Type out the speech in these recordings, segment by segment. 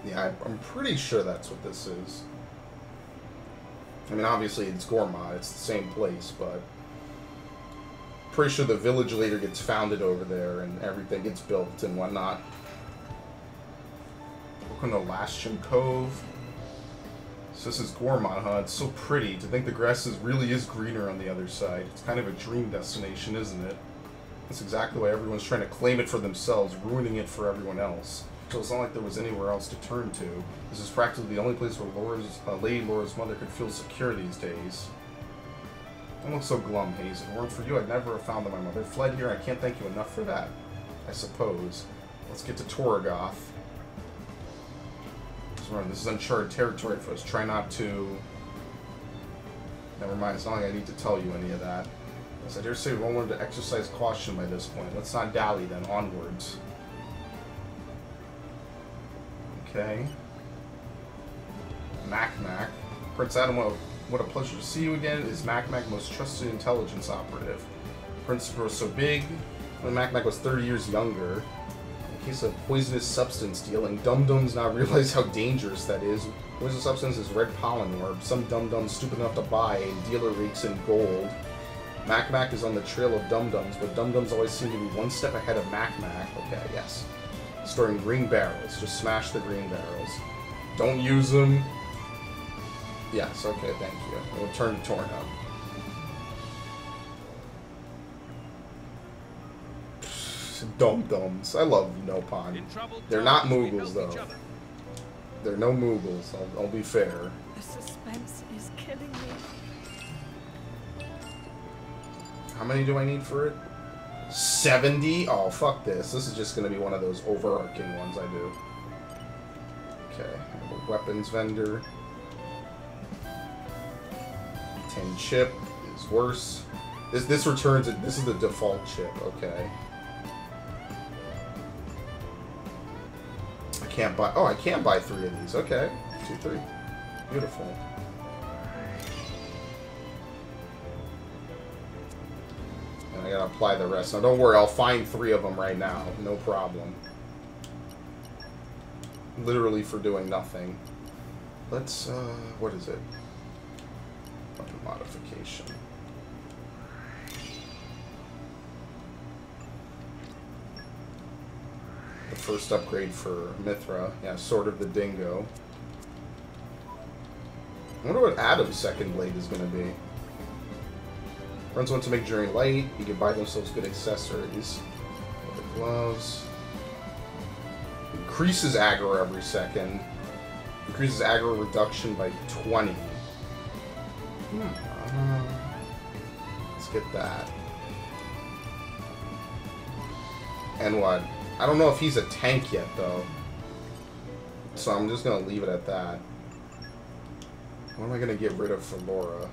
Yeah, I'm pretty sure that's what this is. I mean, obviously it's Gorma, it's the same place, but pretty sure the village later gets founded over there and everything gets built and whatnot. Welcome to Lastion Cove. So this is Gorma, huh? It's so pretty. To think the grass really is greener on the other side. It's kind of a dream destination, isn't it? That's exactly why everyone's trying to claim it for themselves, ruining it for everyone else. So it's not like there was anywhere else to turn to. This is practically the only place where Lady Laura's mother could feel secure these days. Don't look so glum, Hayes. If it weren't for you, I'd never have found that my mother fled here. I can't thank you enough for that, I suppose. Let's get to Torgoth. This is uncharted territory for us. Try not to... Never mind, it's not like I need to tell you any of that. As I dare say, we all learned to exercise caution by this point. Let's not dally then, onwards. Okay. Mac. Prince Adam, what a pleasure to see you again. Is Mac most trusted intelligence operative. Prince grows so big. When Mac was 30 years younger. In case of poisonous substance dealing, dum-dums now realize how dangerous that is. Poisonous substance is red pollen orb. Some dum-dums stupid enough to buy, and dealer rakes in gold. Mac is on the trail of dum-dums, but dum-dums always seem to be one step ahead of Mac. Okay, yes. Storing green barrels. Just smash the green barrels. Don't use them. Yes, okay, thank you. We'll turn to Torna. Dum-dums. I love Nopon. They're not Moogles, though. They're no Moogles, I'll be fair. The suspense is killing me. How many do I need for it? 70? Oh, fuck this. This is just going to be one of those overarching ones I do. Okay, I have a weapons vendor. 10 chip is worse. This returns it. This is the default chip, okay. I can't buy... Oh, I can buy 3 of these. Okay. 2, 3. Beautiful. And I gotta apply the rest. Now, don't worry. I'll find 3 of them right now. No problem. Literally for doing nothing. Let's, what is it? Weapon modification. The first upgrade for Mithra. Yeah, Sword of the Dingo. I wonder what Adam's second blade is going to be. Friends want to make Journey light. You can buy themselves good accessories. The gloves. Increases aggro every second. Increases aggro reduction by 20. Let's get that. And what? I don't know if he's a tank yet, though. So I'm just going to leave it at that. What am I going to get rid of for Laura?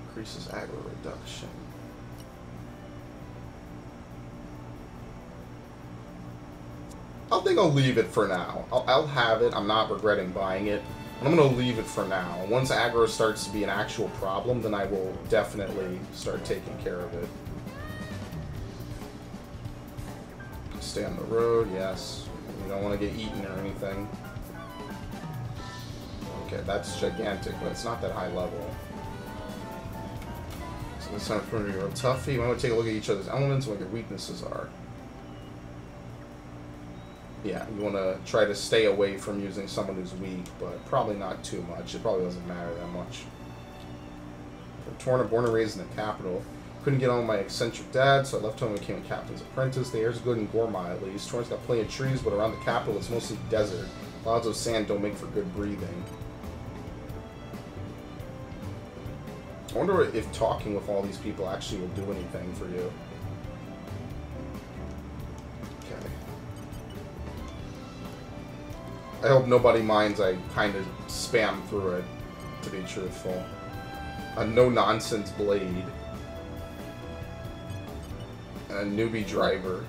Increases aggro reduction. I think I'll leave it for now. I'll have it. I'm not regretting buying it. I'm going to leave it for now. Once aggro starts to be an actual problem, then I will definitely start taking care of it. Stay on the road, yes. You don't want to get eaten or anything. Okay, that's gigantic, but it's not that high level. So this time for a toughie. Why don't we take a look at each other's elements and what your weaknesses are. Yeah, you want to try to stay away from using someone who's weak, but probably not too much. It probably doesn't matter that much. Torna, born and raised in the capital. Couldn't get on with my eccentric dad, so I left home and became a captain's apprentice. The air's good in Gorma, at least. Torna's got plenty of trees, but around the capital it's mostly desert. Clouds of sand don't make for good breathing. I wonder if talking with all these people actually will do anything for you. I hope nobody minds I kind of spam through it, to be truthful. A no-nonsense blade. And a newbie driver.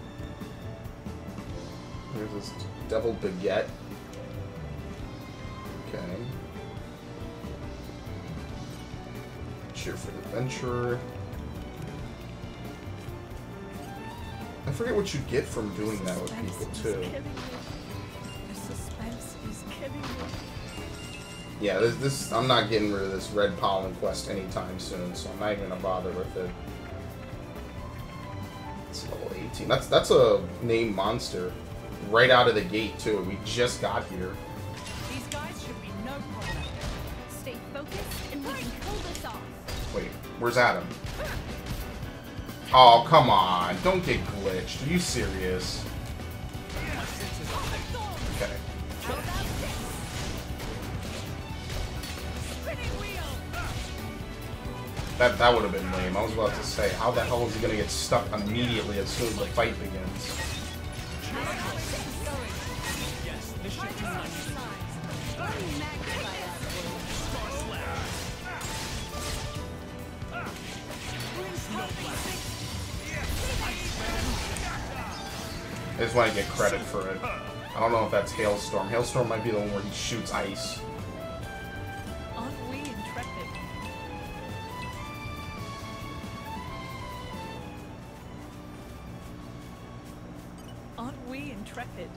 Here's this devil baguette. Okay. Cheer for the adventurer. forget what you get from doing that with people, too. The suspense is killing me. Yeah, this I'm not getting rid of this red pollen quest anytime soon, so I'm not even gonna bother with it. It's level 18. That's a named monster. Right out of the gate, too. We just got here. These guys should be no problem. Stay focused and we can pull this off. Wait, where's Adam? Oh, come on. Don't get glitched. Are you serious? Okay. How about this? Spinning wheel. That would have been lame. I was about to say, how the hell is he gonna get stuck immediately as soon as the fight begins? Yes, this should do nice. I just want to get credit for it. I don't know if that's Hailstorm. Hailstorm might be the one where he shoots ice. Aren't we intrepid? Aren't we intrepid?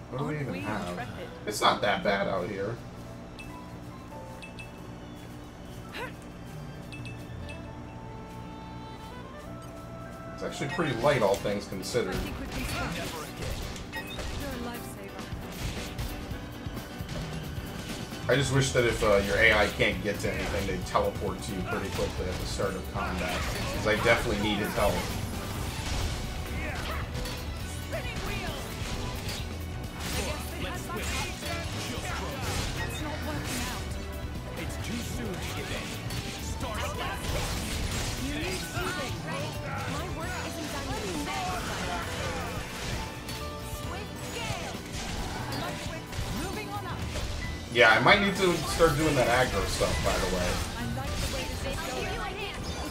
What do we Aren't even we have? intrepid? It's not that bad out here. It's actually pretty light, all things considered. I think we've been spotted. You're a lifesaver. I just wish that if your AI can't get to anything, they'd teleport to you pretty quickly at the start of combat. Because I definitely need his help. Spinning wheel. I guess they had my It's not working out. It's too soon to give in. Start slash. You need soothing, right? My work isn't done yet. Swift gale. I like the way. Moving on up. Yeah, I might need to start doing that aggro stuff, by the way. I like the way this is going. I'll give you a hand. It's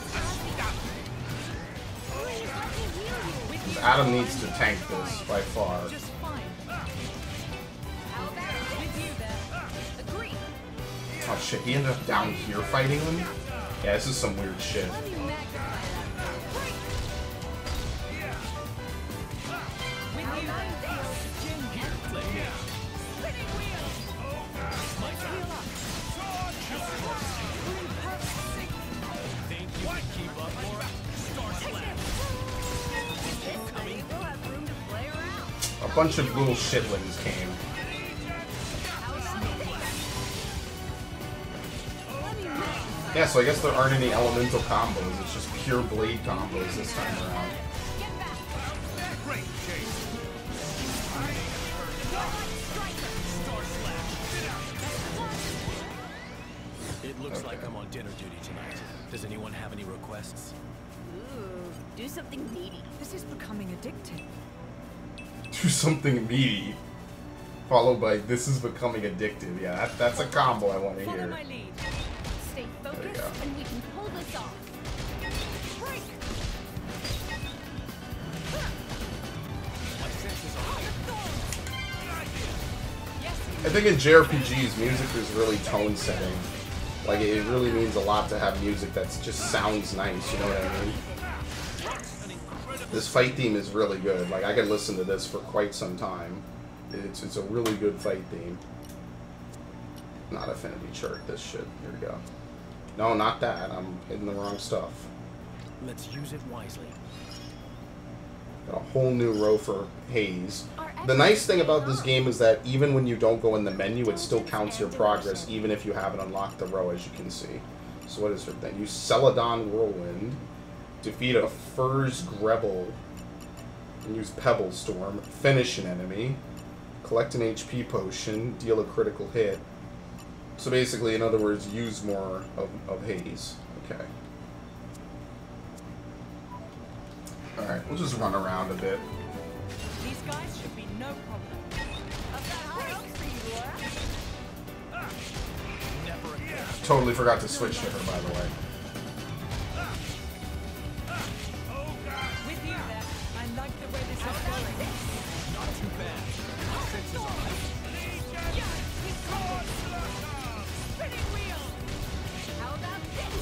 Please let me heal you. With you. Adam needs to tank this, by far. Just fine. How about with you there? Agree. Oh shit, he ended up down here fighting him? Yeah, this is some weird shit. Let me magnify that. Break. With you there. Spinning wheel. Let's heal up. Think you can keep up, Laura? Start slash. This way we'll have room to play around. A bunch of little shitlings came. How about this? Let me magnify. Yeah, so I guess there aren't any elemental combos, it's just pure blade combos this time around. Get back. Great chase. Start slash. It looks like I'm on dinner duty tonight. Does anyone have any requests? Ooh, do something meaty. This is becoming addictive. Do something meaty. Followed by, this is becoming addictive. Yeah, that's a combo I want to Follow hear. my lead. Stay you focused go. and we can pull this off. Break. My senses are Yes. I think in JRPGs, music is really tone setting. Like, it really means a lot to have music that just sounds nice, you know what I mean? This fight theme is really good. Like, I could listen to this for quite some time. It's a really good fight theme. Not affinity chart, this shit. Here we go. No, not that. I'm hitting the wrong stuff. Let's use it wisely. Got a whole new row for haze. The nice thing about this game is that even when you don't go in the menu, it still counts your progress, even if you haven't unlocked the row, as you can see. So what is her thing? Use Celadon Whirlwind, defeat a Furze Grebel, and use Pebble Storm, finish an enemy, collect an HP potion, deal a critical hit. So basically, in other words, use more of haze. Okay. Alright, we'll just run around a bit. These guys should be no problem. I've got high hopes for you, Laura. Never again. Totally forgot to switch to her, by the way. With you there. I like the way this is going. Not too bad. My senses are Spinning wheel. How about this?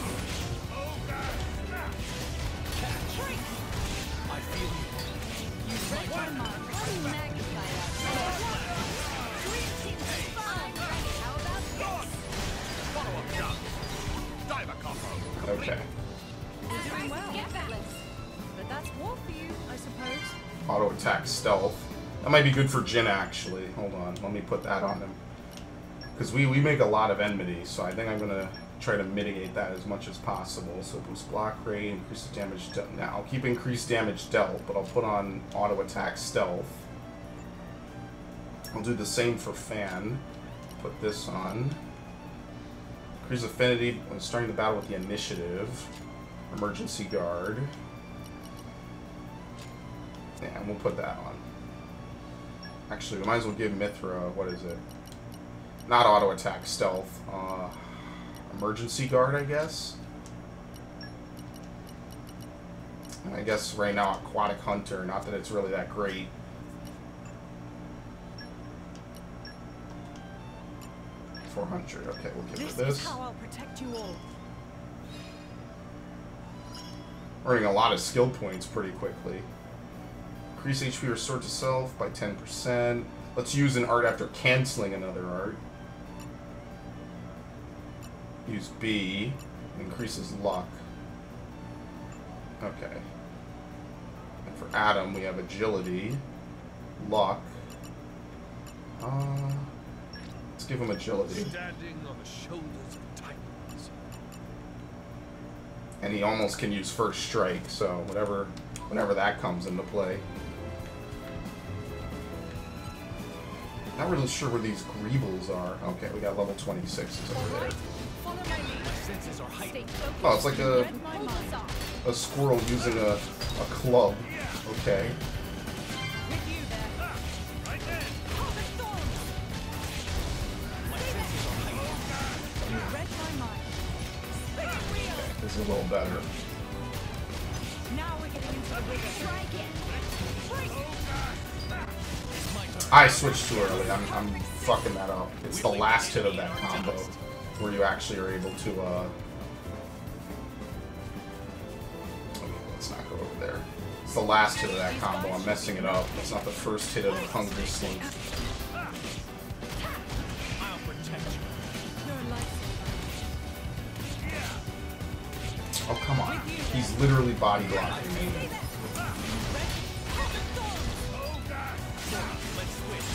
Auto attack stealth. That might be good for Jin, actually. Hold on, let me put that on him. Because we make a lot of enmity, so I think I'm going to try to mitigate that as much as possible. So boost block rate, increases damage dealt. Now, I'll keep increased damage dealt, but I'll put on auto attack stealth. I'll do the same for Fan. Put this on. Increase affinity when starting the battle with the initiative. Emergency guard. Yeah, and we'll put that on. Actually, we might as well give Mithra, what is it? Not auto attack, stealth. Emergency guard, I guess? And I guess right now aquatic hunter, not that it's really that great. $400. Okay, we'll give her this. Is how I'll protect you all. Earning a lot of skill points pretty quickly. Increase HP restored to self by 10%. Let's use an art after canceling another art. Use B. Increases luck. Okay. And for Adam, we have agility, luck. Let's give him agility. Standing on the shoulders of titans. And he almost can use first strike, so whenever that comes into play. Not really sure where these Greebles are. Okay, we got level 26s over there. Follow my lead. Senses are heightened. Stay focused. Oh, it's like a Read my mind. squirrel using a club. Okay. With you there. Right there. Harvest thorns. My senses are heightened. You read my mind. Spinning wheel. This is a little better. Now we're getting into the rigor. Strike it. Break. It's my turn. I switched too early. I'm fucking that up. It's the last hit of that combo where you actually are able to, okay, let's not go over there. It's the last hit of that combo. I'm messing it up. It's not the first hit of the Hungry Slink. I'll protect you. You're a lifesaver. Oh, come on. He's literally body blocking me. Harvest thorns. Let's switch.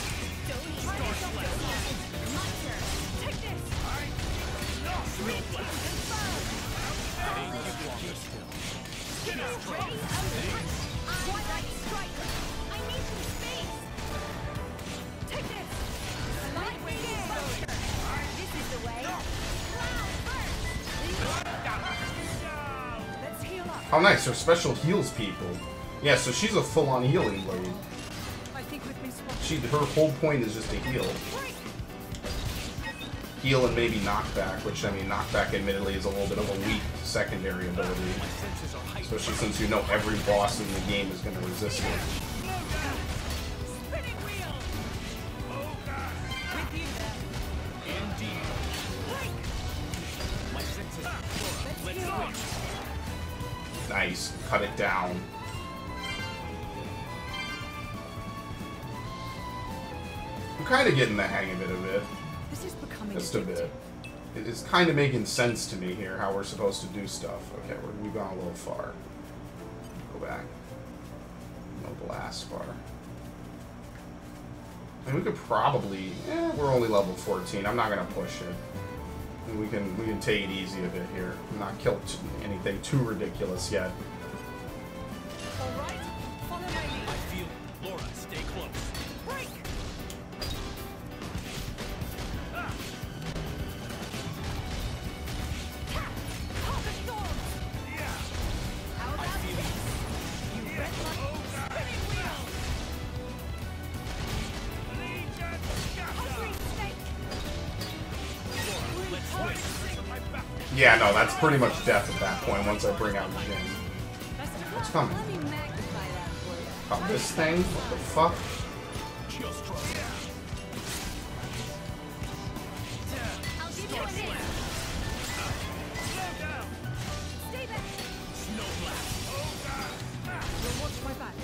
Don't try to stop this. My turn. Take this. Hey, keep walking still. Ready? Twilight strike. I need some space. Take this. Light wing vulture. This is the way. Cloud first. Let's heal up. Oh, nice. Her special heals people. Yeah, so she's a full-on healing blade. I think we've been spotted. Her whole point is just to heal. Heal and maybe knockback, which, I mean, knockback admittedly is a little bit of a weak secondary ability. Senses are heightened. Especially since you know every boss in the game is going to resist it. Spinning wheel. With you there. Indeed. My senses are full. Let's switch. Nice. Cut it down. I'm kind of getting the hang of it a bit. This is becoming Just a bit. It's kind of making sense to me here, how we're supposed to do stuff. Okay, we've gone a little far. Go back. No blast bar. I mean, we could probably... we're only level 14. I'm not going to push it. We can take it easy a bit here. Not kill anything too ridiculous yet. All right. Follow my lead. I feel Laura, stay close. Break. Harvest thorns. How about this? You read my spinning wheel. Hungry snake. Let's switch. Yeah, no, that's pretty much death at that point once I bring out Jin. What's coming? Let me magnify that for you. Oh, this thing? What the fuck? Just trust. I'll give you a hit. Stay back. Snow blast. You'll watch my back.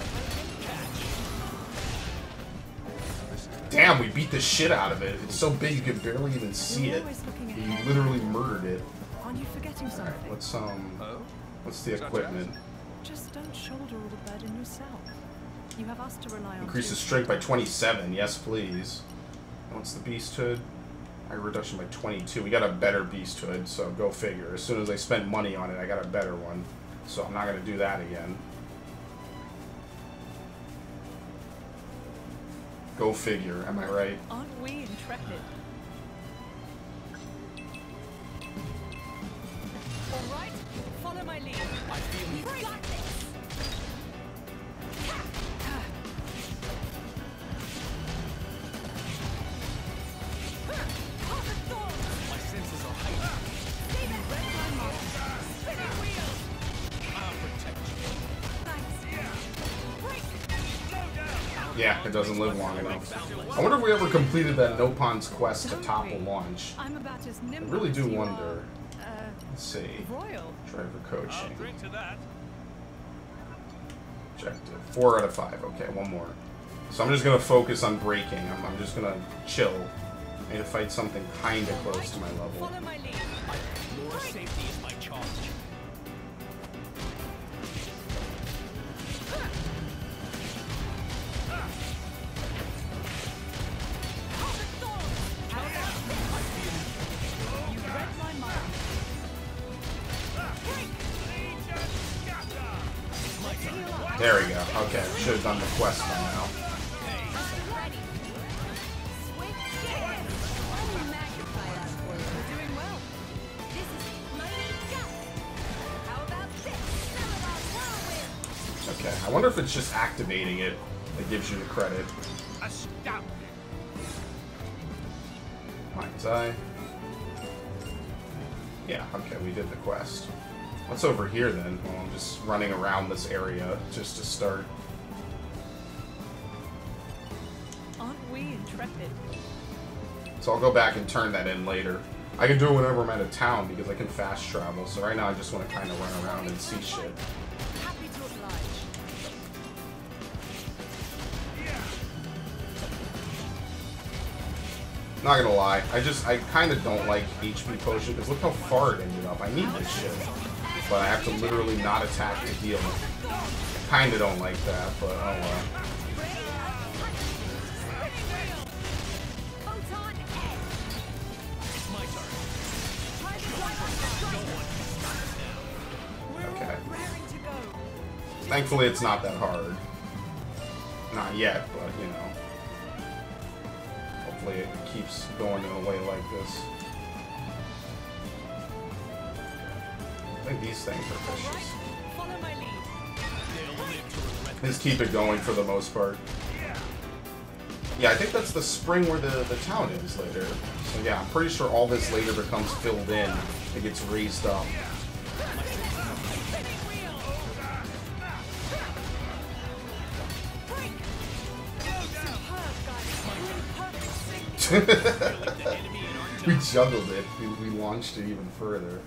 Damn, we beat the shit out of it. It's so big you could barely even see You're it. always looking You ahead. literally murdered it. Aren't you forgetting Alright, something? what's the equipment? Just don't shoulder all the burden yourself. You have us to rely on. Increases strength by 27. Yes, please. What's the beasthood? High reduction by 22. We got a better beasthood, so go figure. As soon as I spent money on it, I got a better one. So I'm not going to do that again. Go figure, am I right? Aren't we intrepid? All right, follow my lead. I feel you. We've got this. My senses are heightened. Spinning wheels. I'll protect you. Yeah, it doesn't live long enough. I wonder if we ever completed that Nopon's quest to topple launch. I'm about as I nimble really do as you wonder. are, Let's see. royal. Driver coaching. Drink to that. Objective. 4 out of 5. Okay, one more. So I'm just going to focus on braking. I'm just going to chill. I need to fight something kind of close to my level. Follow my lead. Your safety is my charge. You read my mind. There we go. Okay, should have done the quest by now. Ready. Switch gears. Only magnify that for you. We're doing well. This is mighty guts. How about this? Celadon whirlwind. Okay, I wonder if it's just activating it that gives you the credit. Astounding. Mind's Eye. Yeah, okay, we did the quest. What's over here then? Well, I'm just running around this area just to start. Aren't we intrepid? So I'll go back and turn that in later. I can do it whenever I'm out of town because I can fast travel. So right now I just want to kind of run around and see shit. Happy to oblige. Not gonna lie, I kind of don't like HP potion because look how far it ended up. I need this shit, but I have to literally not attack to heal. I kind of don't like that, but oh well. Photon edge. It's my turn. Try to drive us the We're Okay. all raring to go. Thankfully, it's not that hard. Not yet, but you know. Hopefully, it keeps going in a way like this. I think these things are vicious. Follow my lead. They'll live to regret Just keep it going for the most part. Yeah, I think that's the spring where the town is later. So yeah, I'm pretty sure all this later becomes filled in. It gets raised up. Spinning wheel. Break. Superb, guys. Perfect sync. We juggled it. We launched it even further.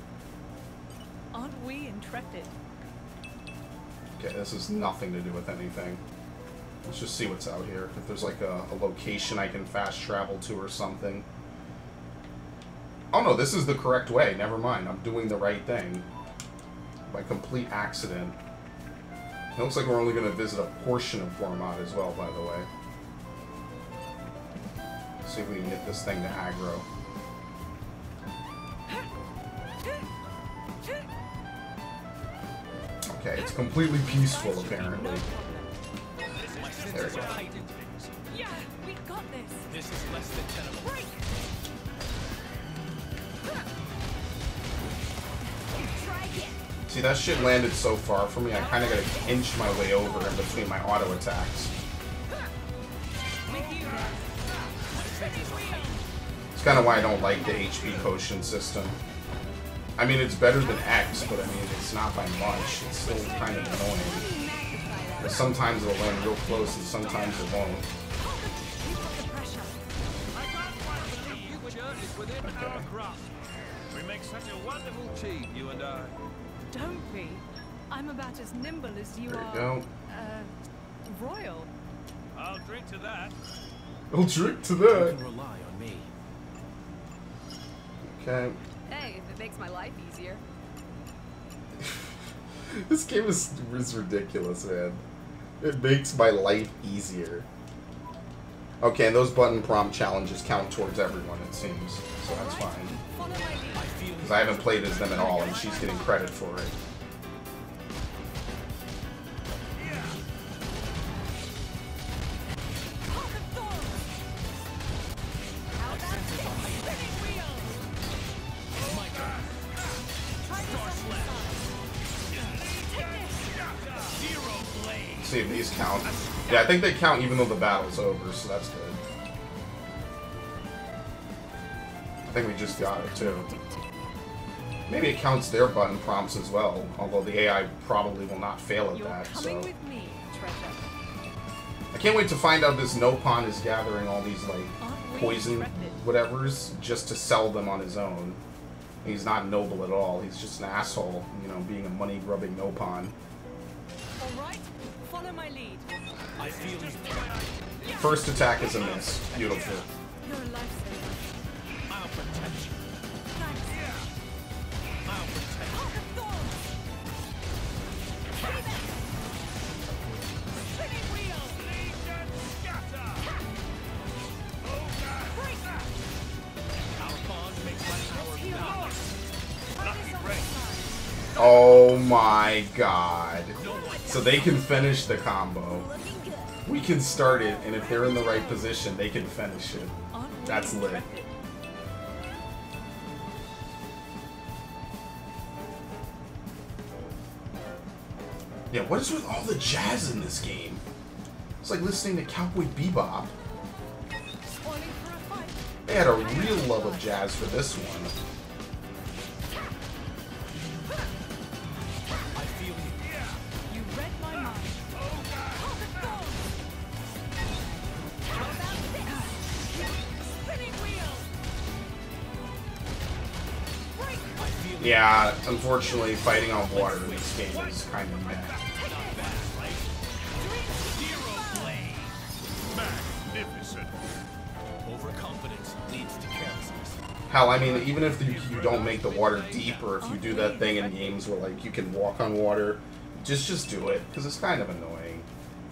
Aren't we intrepid? Okay, this has nothing to do with anything. Let's just see what's out here. If there's like a location I can fast travel to or something. Oh no, this is the correct way. Never mind. I'm doing the right thing. By complete accident. It looks like we're only going to visit a portion of Gormod as well, by the way. See if we can get this thing to aggro. Okay, it's completely peaceful apparently. my There we senses go. are heightened. Yeah, we got this. This is less than tenable. Break. Try again. See, that shit landed so far from me, I kind of got to inch my way over in between my auto attacks. With you. It's kind of why I don't like the HP potion system. I mean, it's better than X, but I mean, it's not by much. It's still kind of annoying. But sometimes it'll land real close, and sometimes it won't. Keep up the pressure. I can't quite believe which is within our grasp. We make such a wonderful team, you and I. Don't we? I'm about as nimble as you There are. you go. Royal. I'll drink to that. I'll drink to You that. can rely on me. Okay. Hey, if it makes my life easier. This game is ridiculous, man. It makes my life easier. Okay, and those button prompt challenges count towards everyone, it seems. So that's fine. Follow my lead. Because I haven't played as them at all, and she's getting credit for it. How about this? Spinning wheel. Try this on the side. Take this. See if these count. Yeah, I think they count even though the battle's over, so that's good. I think we just got it, too. Maybe it counts their button prompts as well, although the AI probably will not fail at You're that, coming so... with me, treasure. I can't wait to find out this Nopon is gathering all these, like, Aren't we poison intrepid? whatevers just to sell them on his own. He's not noble at all. He's just an asshole, you know, being a money-grubbing Nopon. All right, follow my lead. I feel you. First attack is a miss. Beautiful. You're a lifesaver. I'll protect you. Thanks. I'll protect Heart of thorns. See that? Spinning wheel. Break. you. Our bond makes my power Let's heal not. up. Try this on the side. Oh my god. So they can finish the combo. Looking good. We can start it, and if they're in the right position, they can finish it. Aren't we That's lit. intrepid? Yeah, what is with all the jazz in this game? It's like listening to Cowboy Bebop. Spoiling for a fight. They had a real love of jazz for this one. I feel you. You read my mind. Heart of thorns. How about this? Spinning wheel. Break. I feel you. Yeah, unfortunately, fighting on water in this game is kind of meh. Magnificent. Overconfidence leads to carelessness. Hell, I mean, even if you don't make the water deep, or if you do that thing in games where, like, you can walk on water, just do it, because it's kind of annoying.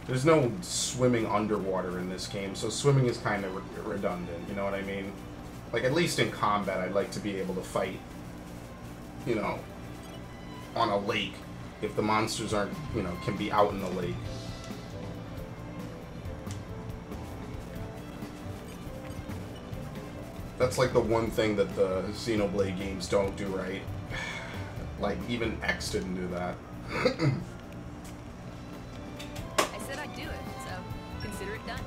There's no swimming underwater in this game, so swimming is kind of redundant, you know what I mean? Like, at least in combat, I'd like to be able to fight, you know, on a lake, if the monsters aren't, you know, can be out in the lake. That's like the one thing that the Xenoblade games don't do right. Like, even X didn't do that. I said I'd do it, so consider it done.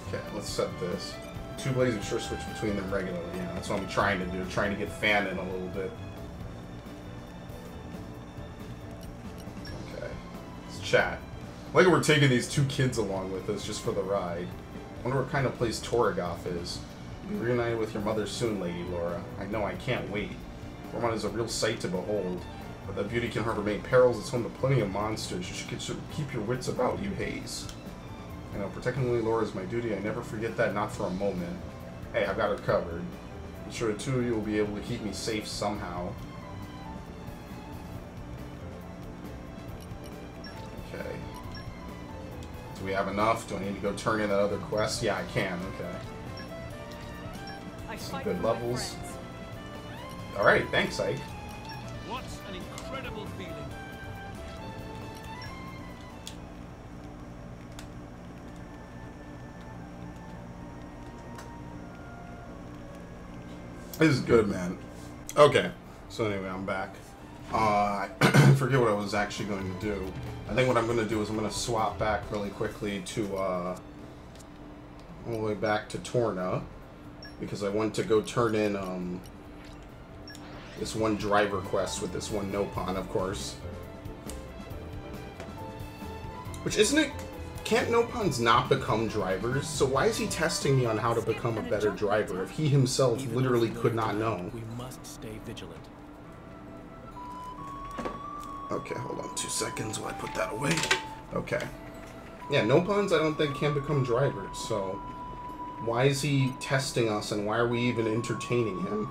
Okay, let's set this. Two blades of sure switch between them regularly. Yeah, that's what I'm trying to do. Trying to get fan in a little bit. Okay. Let's chat. Like we're taking these two kids along with us just for the ride. Wonder what kind of place Torrigoth is. Be reunited with your mother soon, Lady Laura. I know, I can't wait. Gormon is a real sight to behold. But that beauty can harbor many perils. It's home to plenty of monsters. You should keep your wits about you, Hayes. You know, protecting Lady Laura is my duty. I never forget that, not for a moment. Hey, I've got her covered. I'm sure the two of you will be able to keep me safe somehow. Okay. Do we have enough? Do I need to go turn in that other quest? Yeah, I can. Okay. I Some fight good for my levels. friends. Alright, thanks, Ike. What an incredible feeling. This is good, man. Okay. So anyway, I'm back. I forget what I was actually going to do. I think what I'm going to do is I'm going to swap back really quickly to, all the way back to Torna. Because I want to go turn in, this one driver quest with this one Nopon, of course. Which, isn't it... Can't Nopons not become drivers? So why is he testing me on how to become a better driver if he himself literally could not know? We must stay vigilant. Okay, hold on 2 seconds while I put that away. Okay. Yeah, Nopons I don't think can become drivers, so... Why is he testing us, and why are we even entertaining him?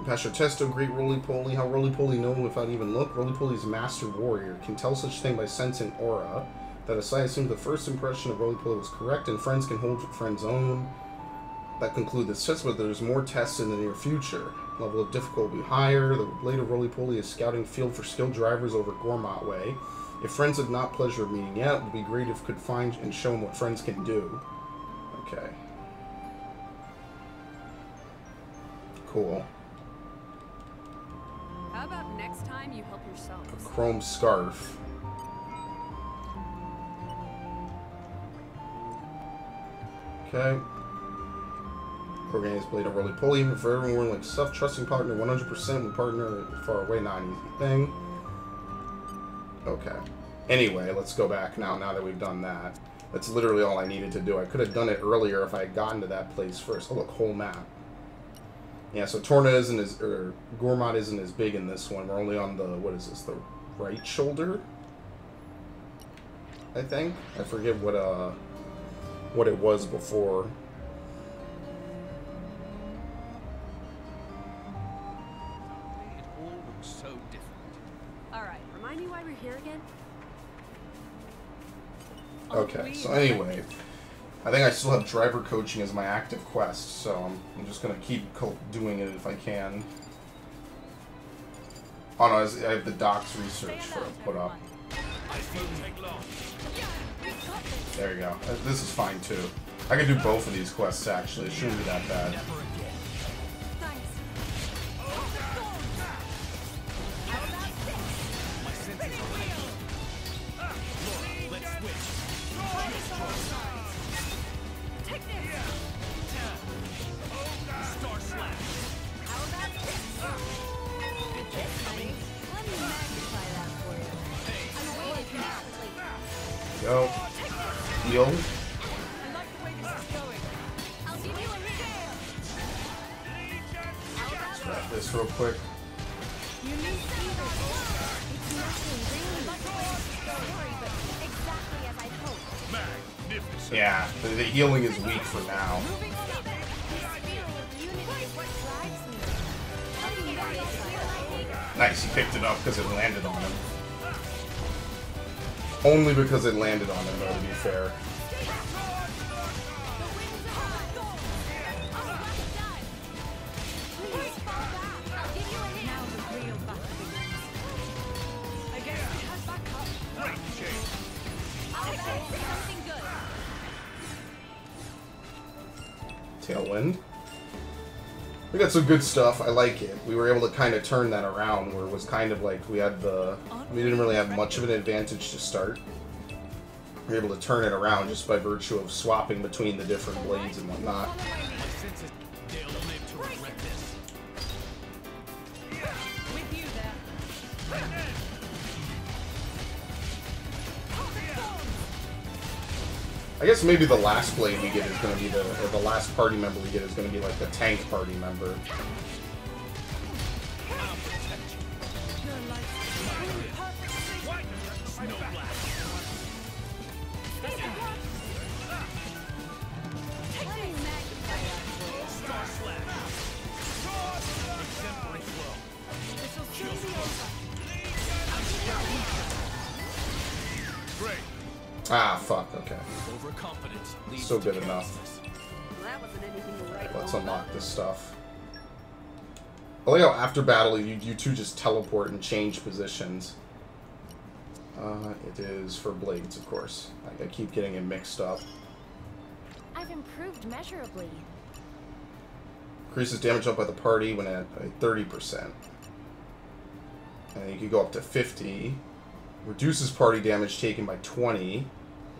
Pastor Testo, great Roly-Poly. How Roly-Poly know without even look? Roly-Poly's master warrior. Can tell such thing by sensing aura. That aside, assume the first impression of roly-poly was correct, and friends can hold friends' own. That conclude this test, but there's more tests in the near future. Level of difficulty will be higher. The Blade of Roly-Poly is scouting field for skilled drivers over Gourmand Way. If friends have not pleasure of meeting yet, it would be great if could find and show them what friends can do. Okay. Cool. How about next time you help yourself? A chrome scarf. Okay. Organized Blade of Roly-Poly. For everyone like self-trusting partner, 100% when partner far away, not an easy thing. Okay. Anyway, let's go back now that we've done that. That's literally all I needed to do. I could have done it earlier if I had gotten to that place first. Oh, look, whole map. Yeah, so Torna isn't as, or Gourmand isn't as big in this one. We're only on the, what is this, the right shoulder? I think? I forget what it was before. It all looks so different. Alright, remind me why we're here again? Okay, so anyway, I think I still have driver coaching as my active quest, so I'm just going to keep doing it if I can. Oh no, I have the doc's research for put up. There you go. This is fine too. I can do both of these quests actually. It shouldn't be that bad. Go. Heal. Let's grab this real quick. Yeah, the healing is weak for now. Nice, he picked it up because it landed on him. Only because it landed on him, though, to be fair. Tailwind. We got some good stuff. I like it. We were able to kind of turn that around where it was kind of like we didn't really have much of an advantage to start. We were able to turn it around just by virtue of swapping between the different blades and whatnot. I guess maybe the last blade we get is going to be or the last party member we get is going to be like the tank party member. Ah, fuck, okay. Still good enough. Let's unlock this stuff. I like how after battle you two just teleport and change positions. It is for blades, of course. I keep getting it mixed up. I've improved measurably. Increases damage up by the party when at 30%. And you can go up to 50. Reduces party damage taken by 20.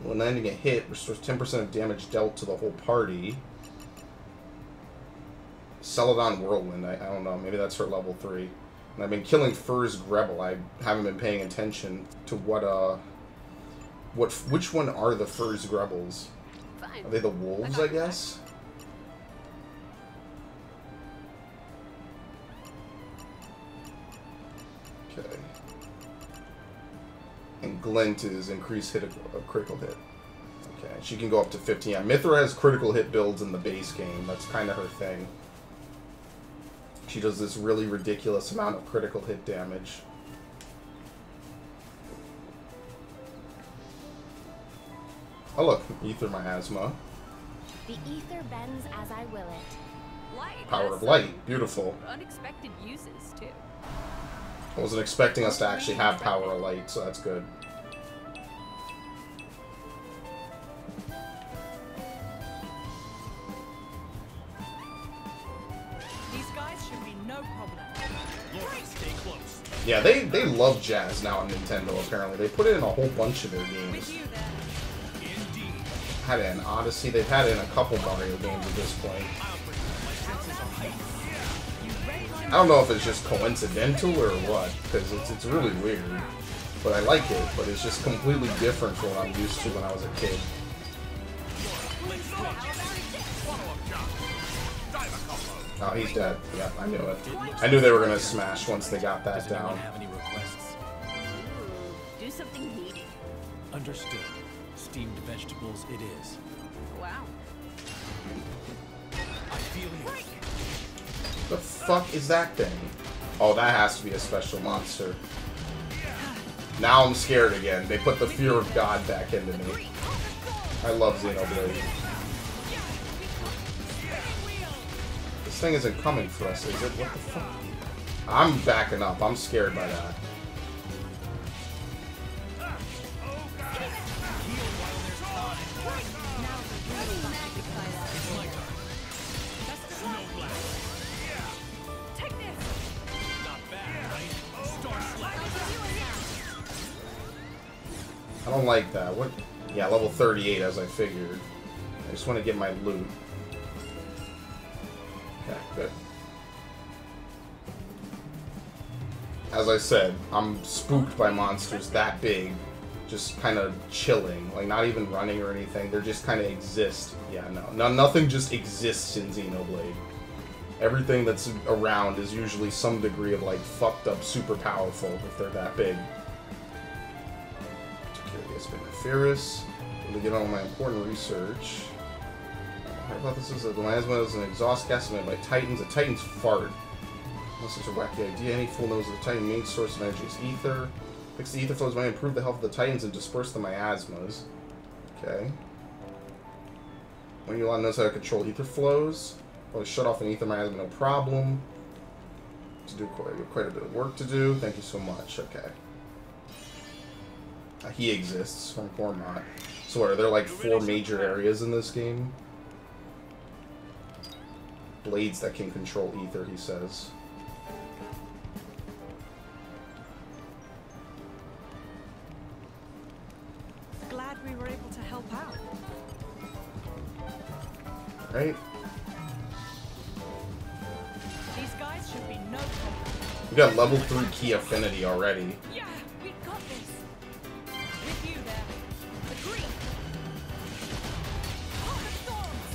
When landing a hit, restores 10% of damage dealt to the whole party. Celadon Whirlwind, I don't know, maybe that's for level 3. And I've been killing Fur's Grebel. I haven't been paying attention to which one are the Fur's Grebels? Are they the wolves, I guess? Okay. And Glint is increased hit of critical hit. Okay, she can go up to 15. Yeah, Mithra has critical hit builds in the base game. That's kind of her thing. She does this really ridiculous amount of critical hit damage. Oh look, ether miasma. The ether bends as I will it. Light Power has of light. some Beautiful. unexpected uses too. I wasn't expecting us to actually have power of light, so that's good. These guys should be no problem. Lord, stay close. Yeah, they love jazz now on Nintendo, apparently. They put it in a whole bunch of their games. With you there. Indeed. Had it in Odyssey, they've had it in a couple Mario games at this point. I'll bring my senses are heightened. I don't know if it's just coincidental or what, because it's really weird. But I like it, but it's just completely different from what I'm used to when I was a kid. Oh, he's dead. Yeah, I knew it. I knew they were gonna smash once they got that Does anyone down. have any requests? Ooh, do something needy. Understood. Steamed vegetables it is. Wow. I feel you. The fuck is that thing? Oh, that has to be a special monster. Now I'm scared again. They put the fear of God back into me. I love Xenoblade. This thing isn't coming for us, is it? What the fuck? I'm backing up. I'm scared by that. I don't like that. What? Yeah, level 38 as I figured. I just want to get my loot. Okay, good. As I said, I'm spooked by monsters that big, just kind of chilling, like not even running or anything. They're just kind of exist. Yeah, no, nothing just exists in Xenoblade. Everything that's around is usually some degree of like fucked up, super powerful if they're that big. Spiniferous. Let me get on my important research. I thought this is a miasma is an exhaust gas made by Titans. A Titan's fart. Unless it's a wacky idea. Any fool knows that the Titan main source of energy is ether. Fix the ether flows might improve the health of the Titans and disperse the miasmas. Okay. When you knows how to control ether flows. Well, shut off an ether miasma, no problem. To do quite a bit of work to do. Thank you so much. Okay. He exists from Cormont. So what, are there like 4 major areas in this game? Blades that can control ether, he says. Glad we were able to help out. Right? These guys should be no problem. We got level 3 key affinity already. Yeah, we got this. With you there. Agree. Heart of Thorns.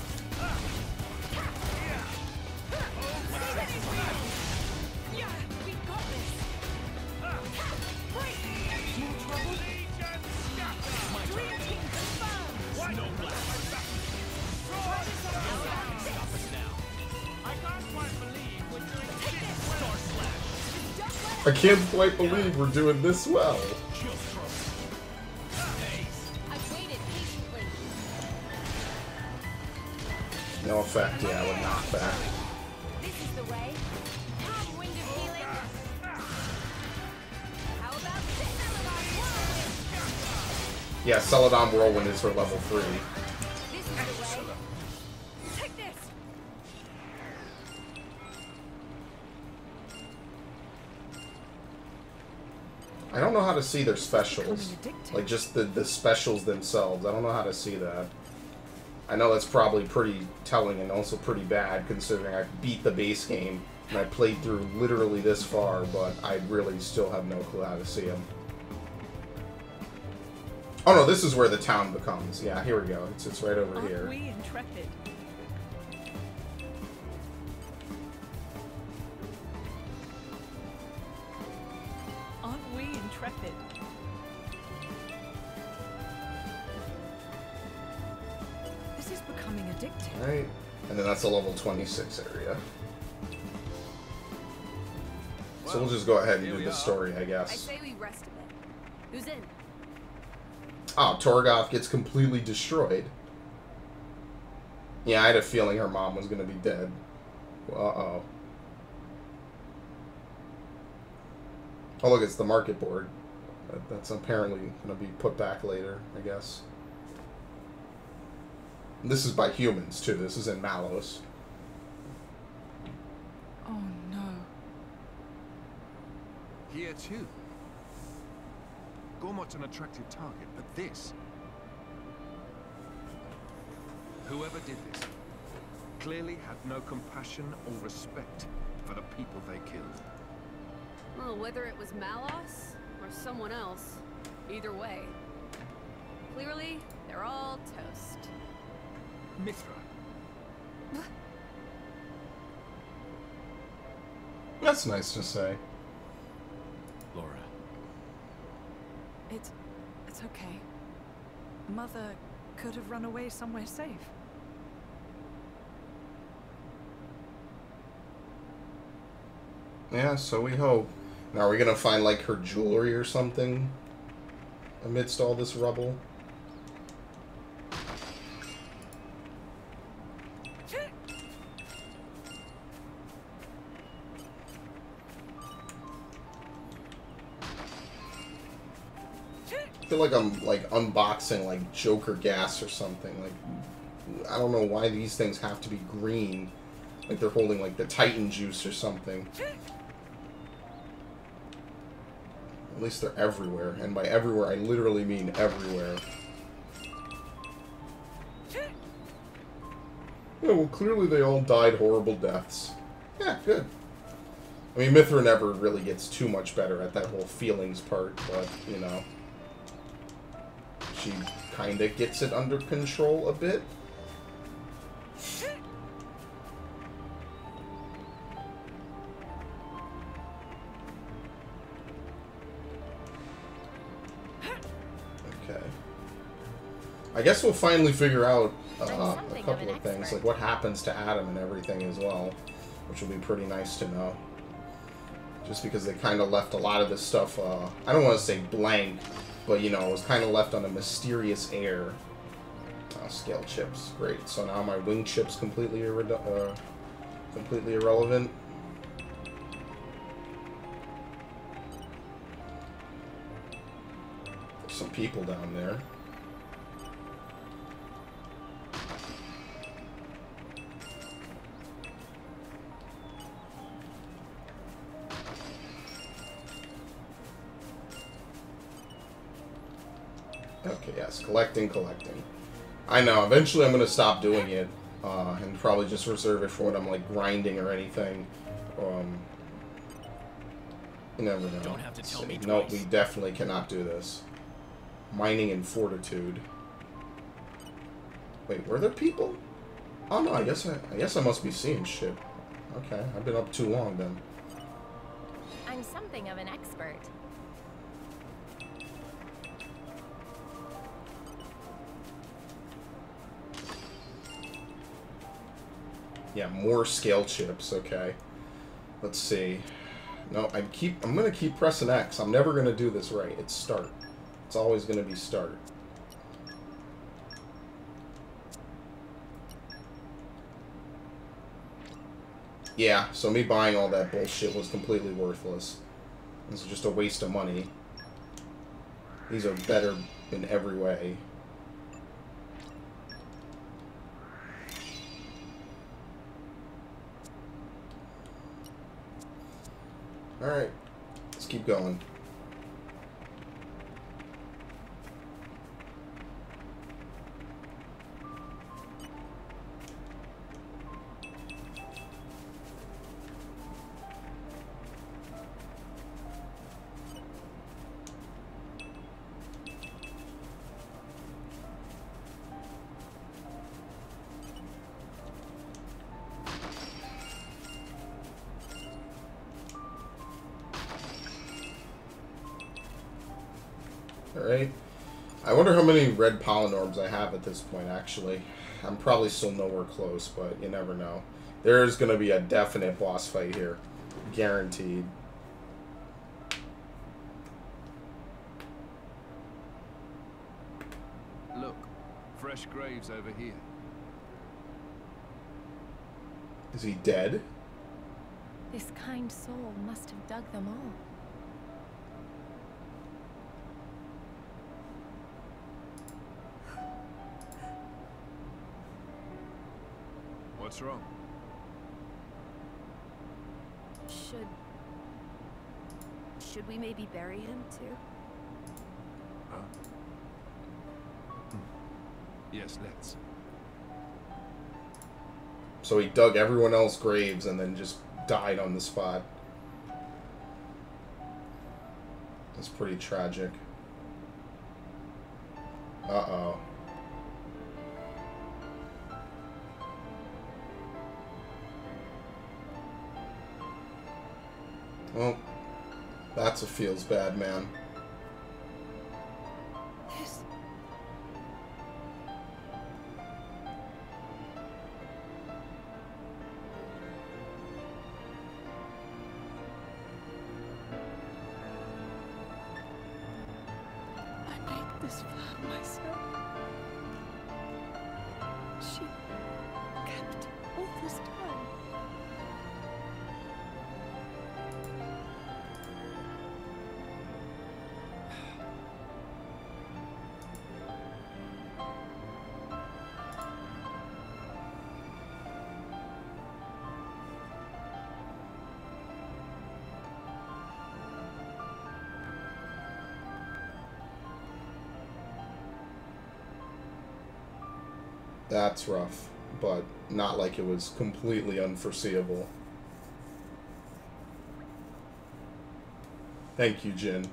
Yeah, we got this. Break. More trouble? Dream team confirmed. No black. Stop us now. I can't quite believe we're doing Take this. Star slash. Don't let I can't quite believe we're doing this well. Chill throw. Haze. I've waited patiently. No effect, yeah, I would knock back. This is the way. Come, wind of healing. How about this? Yeah, Celadon Whirlwind is for level 3. This is the way. Take this. I don't know how to see their specials. Like, just the specials themselves. I don't know how to see that. I know that's probably pretty telling and also pretty bad, considering I beat the base game and I played through literally this far, but I really still have no clue how to see them. Oh no, this is where the town becomes. Yeah, here we go. It's right over Aren't here. we intrepid? Aren't we intrepid? This is becoming addictive. Right. And then that's a level 26 area. So we'll just go ahead and do the story, I I guess. say we rest a bit. Who's in? Oh, Torgoth gets completely destroyed. Yeah, I had a feeling her mom was going to be dead. Uh-oh. Oh, look, it's the market board. That's apparently going to be put back later, I guess. This is by humans, too. This is in Malos. Oh, no. Here, too. Gormot's an attractive target, but this... Whoever did this clearly had no compassion or respect for the people they killed. Well, whether it was Malos or someone else, either way. Clearly, they're all toast. Mithra. That's nice to say. Laura. It's okay. Mother could have run away somewhere safe. Yeah, so we hope. Now, are we going to find, like, her jewelry or something amidst all this rubble? I feel like I'm, like, unboxing, like, Joker gas or something. Like, I don't know why these things have to be green. Like they're holding, like, the Titan juice or something. At least they're everywhere. And by everywhere, I literally mean everywhere. Yeah, well, clearly they all died horrible deaths. Yeah, good. I mean, Mithra never really gets too much better at that whole feelings part, but, you know. She kind of gets it under control a bit. Okay. I guess we'll finally figure out a couple of things, like what happens to Adam and everything as well, which will be pretty nice to know. Just because they kind of left a lot of this stuff, I don't want to say blank, but, you know, it was kind of left on a mysterious air. Scale chips, great. So now my wing chip's completely irrelevant. There's some people down there. Okay, yes, collecting. I know, eventually I'm going to stop doing it, and probably just reserve it for when I'm, like, grinding or anything. You never know. Don't have to tell me No, twice. we definitely cannot do this. Mining and fortitude. Wait, were there people? Oh no, I guess I must be seeing shit. Okay, I've been up too long then. I'm something of an expert. Yeah, more scale chips, okay. Let's see. No, I'm gonna keep pressing X. I'm never gonna do this right. It's start. It's always gonna be start. Yeah, so me buying all that bullshit was completely worthless. This is just a waste of money. These are better in every way. Alright, let's keep going. Alright. I wonder how many red polynororbs I have at this point, actually. I'm probably still nowhere close, but you never know. There's going to be a definite boss fight here. Guaranteed. Fresh graves over here. Is he dead? This kind soul must have dug them all. What's wrong? Should we maybe bury him too? Huh? Yes, let's. So he dug everyone else's graves and then just died on the spot. That's pretty tragic. Uh-oh. Well, that's a feels bad, man. This... I made this for myself. She kept all this time. That's rough, but not like it was completely unforeseeable. Thank you, Jin.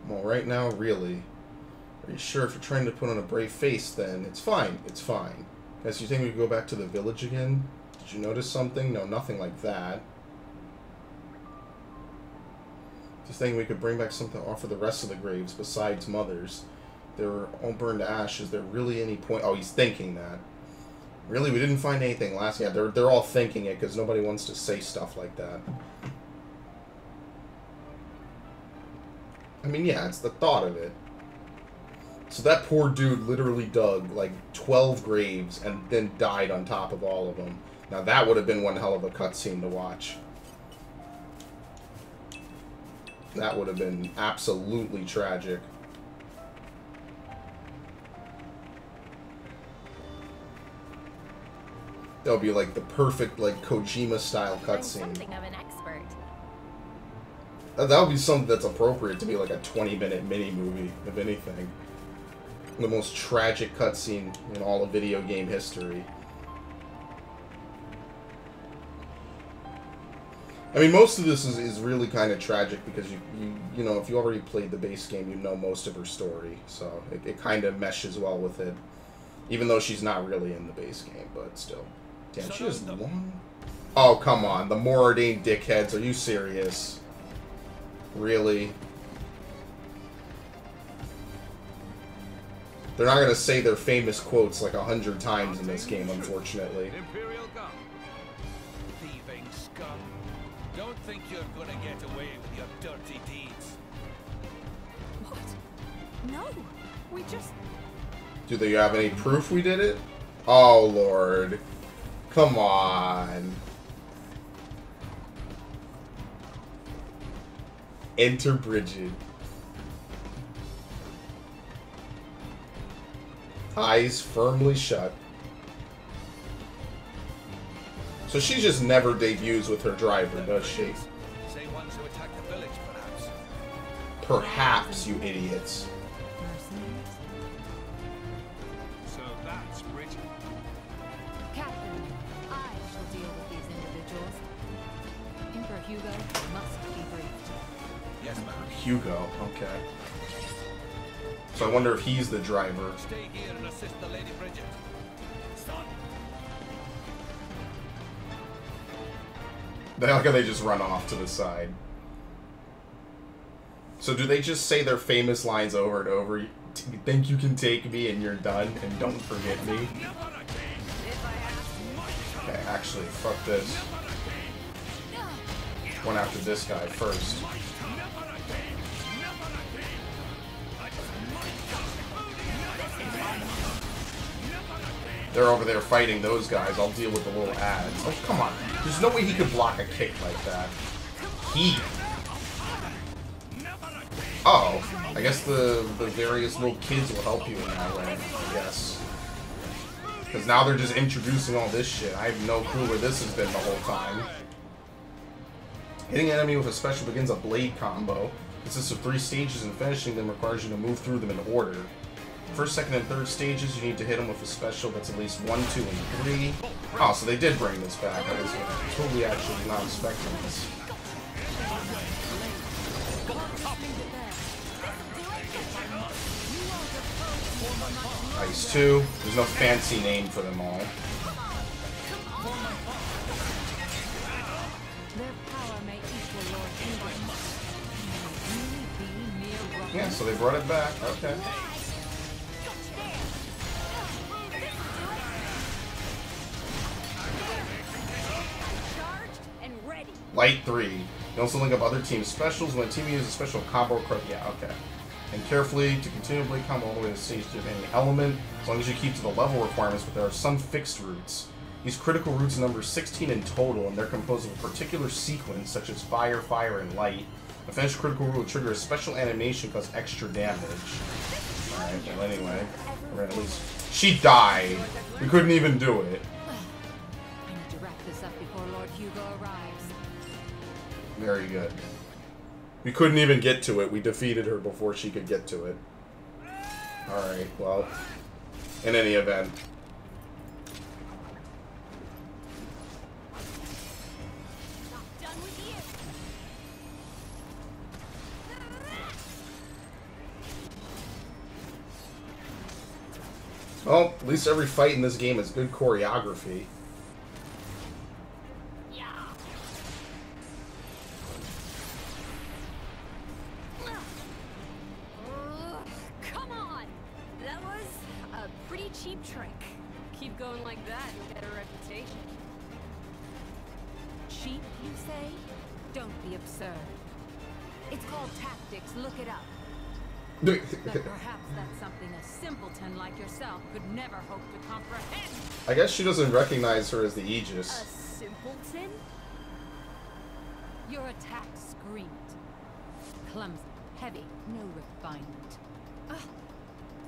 Well, right now, really. Are you sure if you're trying to put on a brave face, then it's fine. It's fine. Guys, you think we could go back to the village again? Did you notice something? No, nothing like that. Just thinking we could bring back something to offer the rest of the graves besides Mother's. They were all burned to ash. Is there really any point? Oh, he's thinking that. Really, we didn't find anything last. Yeah, they're all thinking it because nobody wants to say stuff like that. I mean, yeah, it's the thought of it. So that poor dude literally dug like 12 graves and then died on top of all of them. Now that would have been one hell of a cutscene to watch. That would have been absolutely tragic. That would be like the perfect, like, Kojima-style cutscene. Something of an expert. That would be something that's appropriate to be like a 20-minute mini-movie, if anything. The most tragic cutscene in all of video game history. I mean, most of this is really kind of tragic because you know, if you already played the base game, you know most of her story. So it kind of meshes well with it. Even though she's not really in the base game, but still. Damn, she has long... Oh, come on. The more ordained dickheads. Are you serious? Really? They're not going to say their famous quotes like 100 times in this game, unfortunately. Imperial Guard. Thieving scum. Don't think you're gonna get away with your dirty deeds. What? No, we just... Do they have any proof we did it? Oh, Lord. Come on. Enter Bridget. Eyes firmly shut. So she just never debuts with her driver, does she? Say ones who attacked the village, perhaps. Perhaps, you idiots. So that's Bridget. Captain, I shall deal with these individuals. Emperor Hugo must be briefed. Yes, ma'am. Hugo, okay. So I wonder if he's the driver. Stay here and assist the Lady Bridget. Son. How can they just run off to the side? So do they just say their famous lines over and over? You think you can take me and you're done and don't forget me? Okay, actually, fuck this. One after this guy first. they're over there fighting those guys. I'll deal with the little ads. Oh, come on. There's no way he could block a kick like that. He. Oh, I guess the various little kids will help you in that way, I guess. Because now they're just introducing all this shit. I have no clue where this has been the whole time. Hitting an enemy with a special begins a blade combo. Consists of 3 stages, and finishing them requires you to move through them in order. First, second, and third stages, you need to hit them with a special that's at least 1, 2, and 3. Oh, so they did bring this back. I was totally actually not expecting this. Ice 2. There's no fancy name for them all. Yeah, so they brought it back. Okay. Light 3. You also link up other team specials when a team uses a special combo card. Yeah, okay. And carefully to continue blade combo all the way to stage to any element, as long as you keep to the level requirements, but there are some fixed routes. These critical routes number 16 in total, and they're composed of a particular sequence, such as fire, fire, and light. A finished critical route will trigger a special animation cause extra damage. Alright, well anyway. Or at least... She died! We couldn't even do it. I need to wrap this up before Lord Hugo arrives. Very good. We couldn't even get to it. We defeated her before she could get to it. Alright, well... In any event... Well, at least every fight in this game has good choreography. Come on! That was a pretty cheap trick. Keep going like that, you'll get a reputation. Cheap, you say? Don't be absurd. It's called tactics, look it up. But perhaps that's something a simpleton like yourself could never hope to comprehend. I guess she doesn't recognize her as the Aegis. A simpleton? Your attack screamed. Clumsy, heavy, no refinement.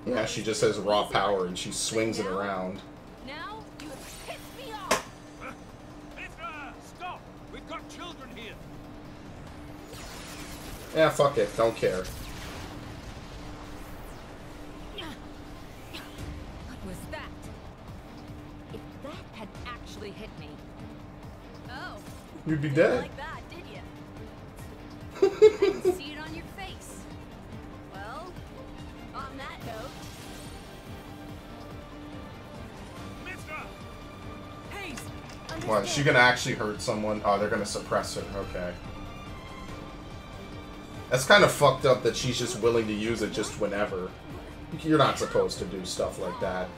Yeah, she just has raw power and she swings it around. Now you have pissed me off. Stop! We've got children here. Yeah, fuck it. Don't care. Was that? If that had actually hit me. Oh. You'd be You dead. like that, did you? I didn't see it on your face. Well, on that note. Mister! What, is she gonna actually hurt someone? Oh, they're gonna suppress her. Okay. That's kind of fucked up that she's just willing to use it just whenever. You're not supposed to do stuff like that.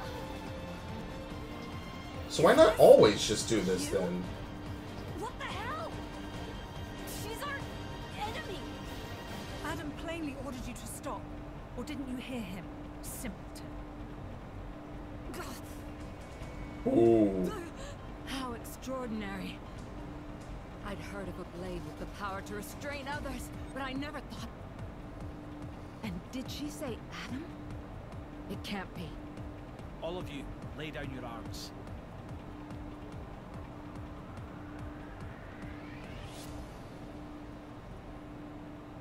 So why not always just do this then? What the hell? She's our enemy. Adam plainly ordered you to stop. Or didn't you hear him? Simpleton. Ooh. How extraordinary. I'd heard of a blade with the power to restrain others, but I never thought... And did she say Adam? It can't be. All of you, lay down your arms.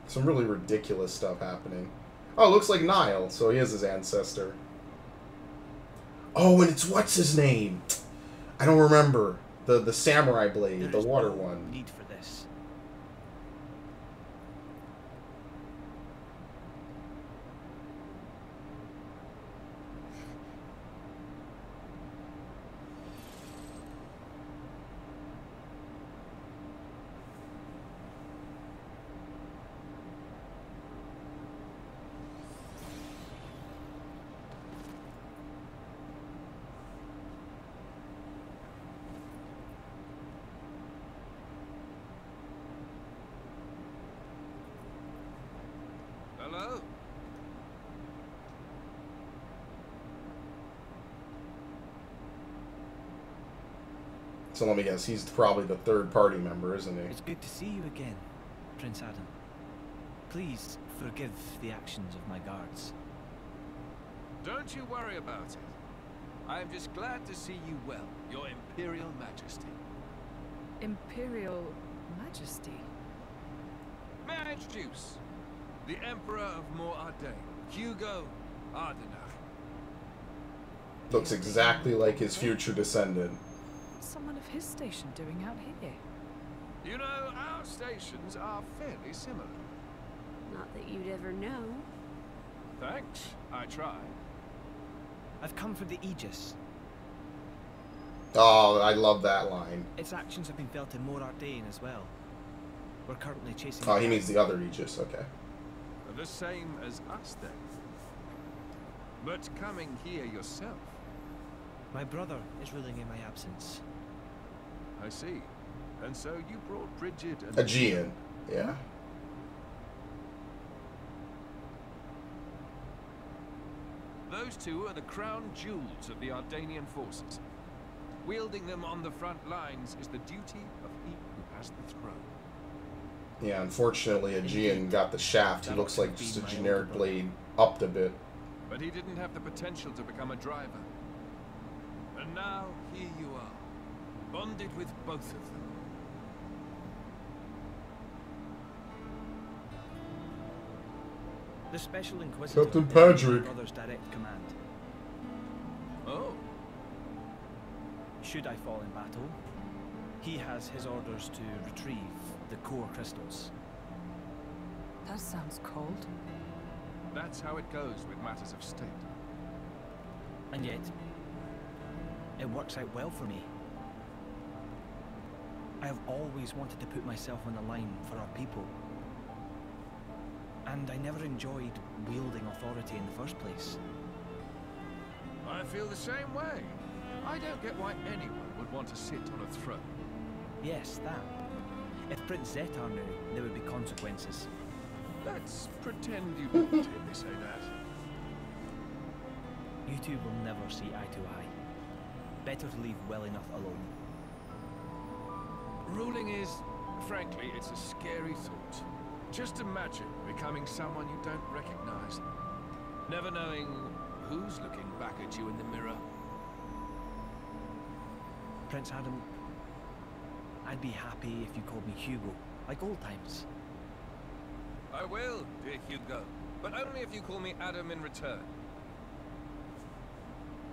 Some really ridiculous stuff happening. Oh, looks like Nile, so he is his ancestor. Oh, and it's what's his name? I don't remember. The samurai blade, the water one. Need for this. Hello? So let me guess, he's probably the third party member, isn't he? It's good to see you again, Prince Adam. Please forgive the actions of my guards. Don't you worry about it. I am just glad to see you well, Your Imperial Majesty. Imperial Majesty? May I introduce the Emperor of Mor-Ardain, Hugo Ardenach. Looks exactly like his future descendant. What's someone of his station doing out here? You know, our stations are fairly similar. Not that you'd ever know. Thanks, I try. I've come for the Aegis. Oh, I love that line. Its actions have been felt in Mor-Ardain as well. We're currently chasing... Oh, he means the other Aegis, okay. The same as us, then. But coming here yourself. My brother is ruling in my absence. I see. And so you brought Bridget and... Aegean, yeah. Those two are the crown jewels of the Ardanian forces. Wielding them on the front lines is the duty of he who has the throne. Yeah, unfortunately, Aegean got the shaft. He looks like just a generic blade, upped a bit. But he didn't have the potential to become a driver. And now, here you are, bonded with both of them. The Special Inquisitor Captain is under Patrick. my brother's direct command. Oh, Should I fall in battle, he has his orders to retrieve the core crystals. That sounds cold. that's how it goes with matters of state. And yet, it works out well for me. I have always wanted to put myself on the line for our people. And I never enjoyed wielding authority in the first place. I feel the same way. I don't get why anyone would want to sit on a throne. Yes, that. If Prince Zetar knew, there would be consequences. Let's pretend you don't hear me say that. You two will never see eye to eye. Better to leave well enough alone. Ruling is, frankly, it's a scary thought. Just imagine becoming someone you don't recognize. Never knowing who's looking back at you in the mirror. Prince Adam, I'd be happy if you called me Hugo, like old times. I will, dear Hugo. But only if you call me Adam in return.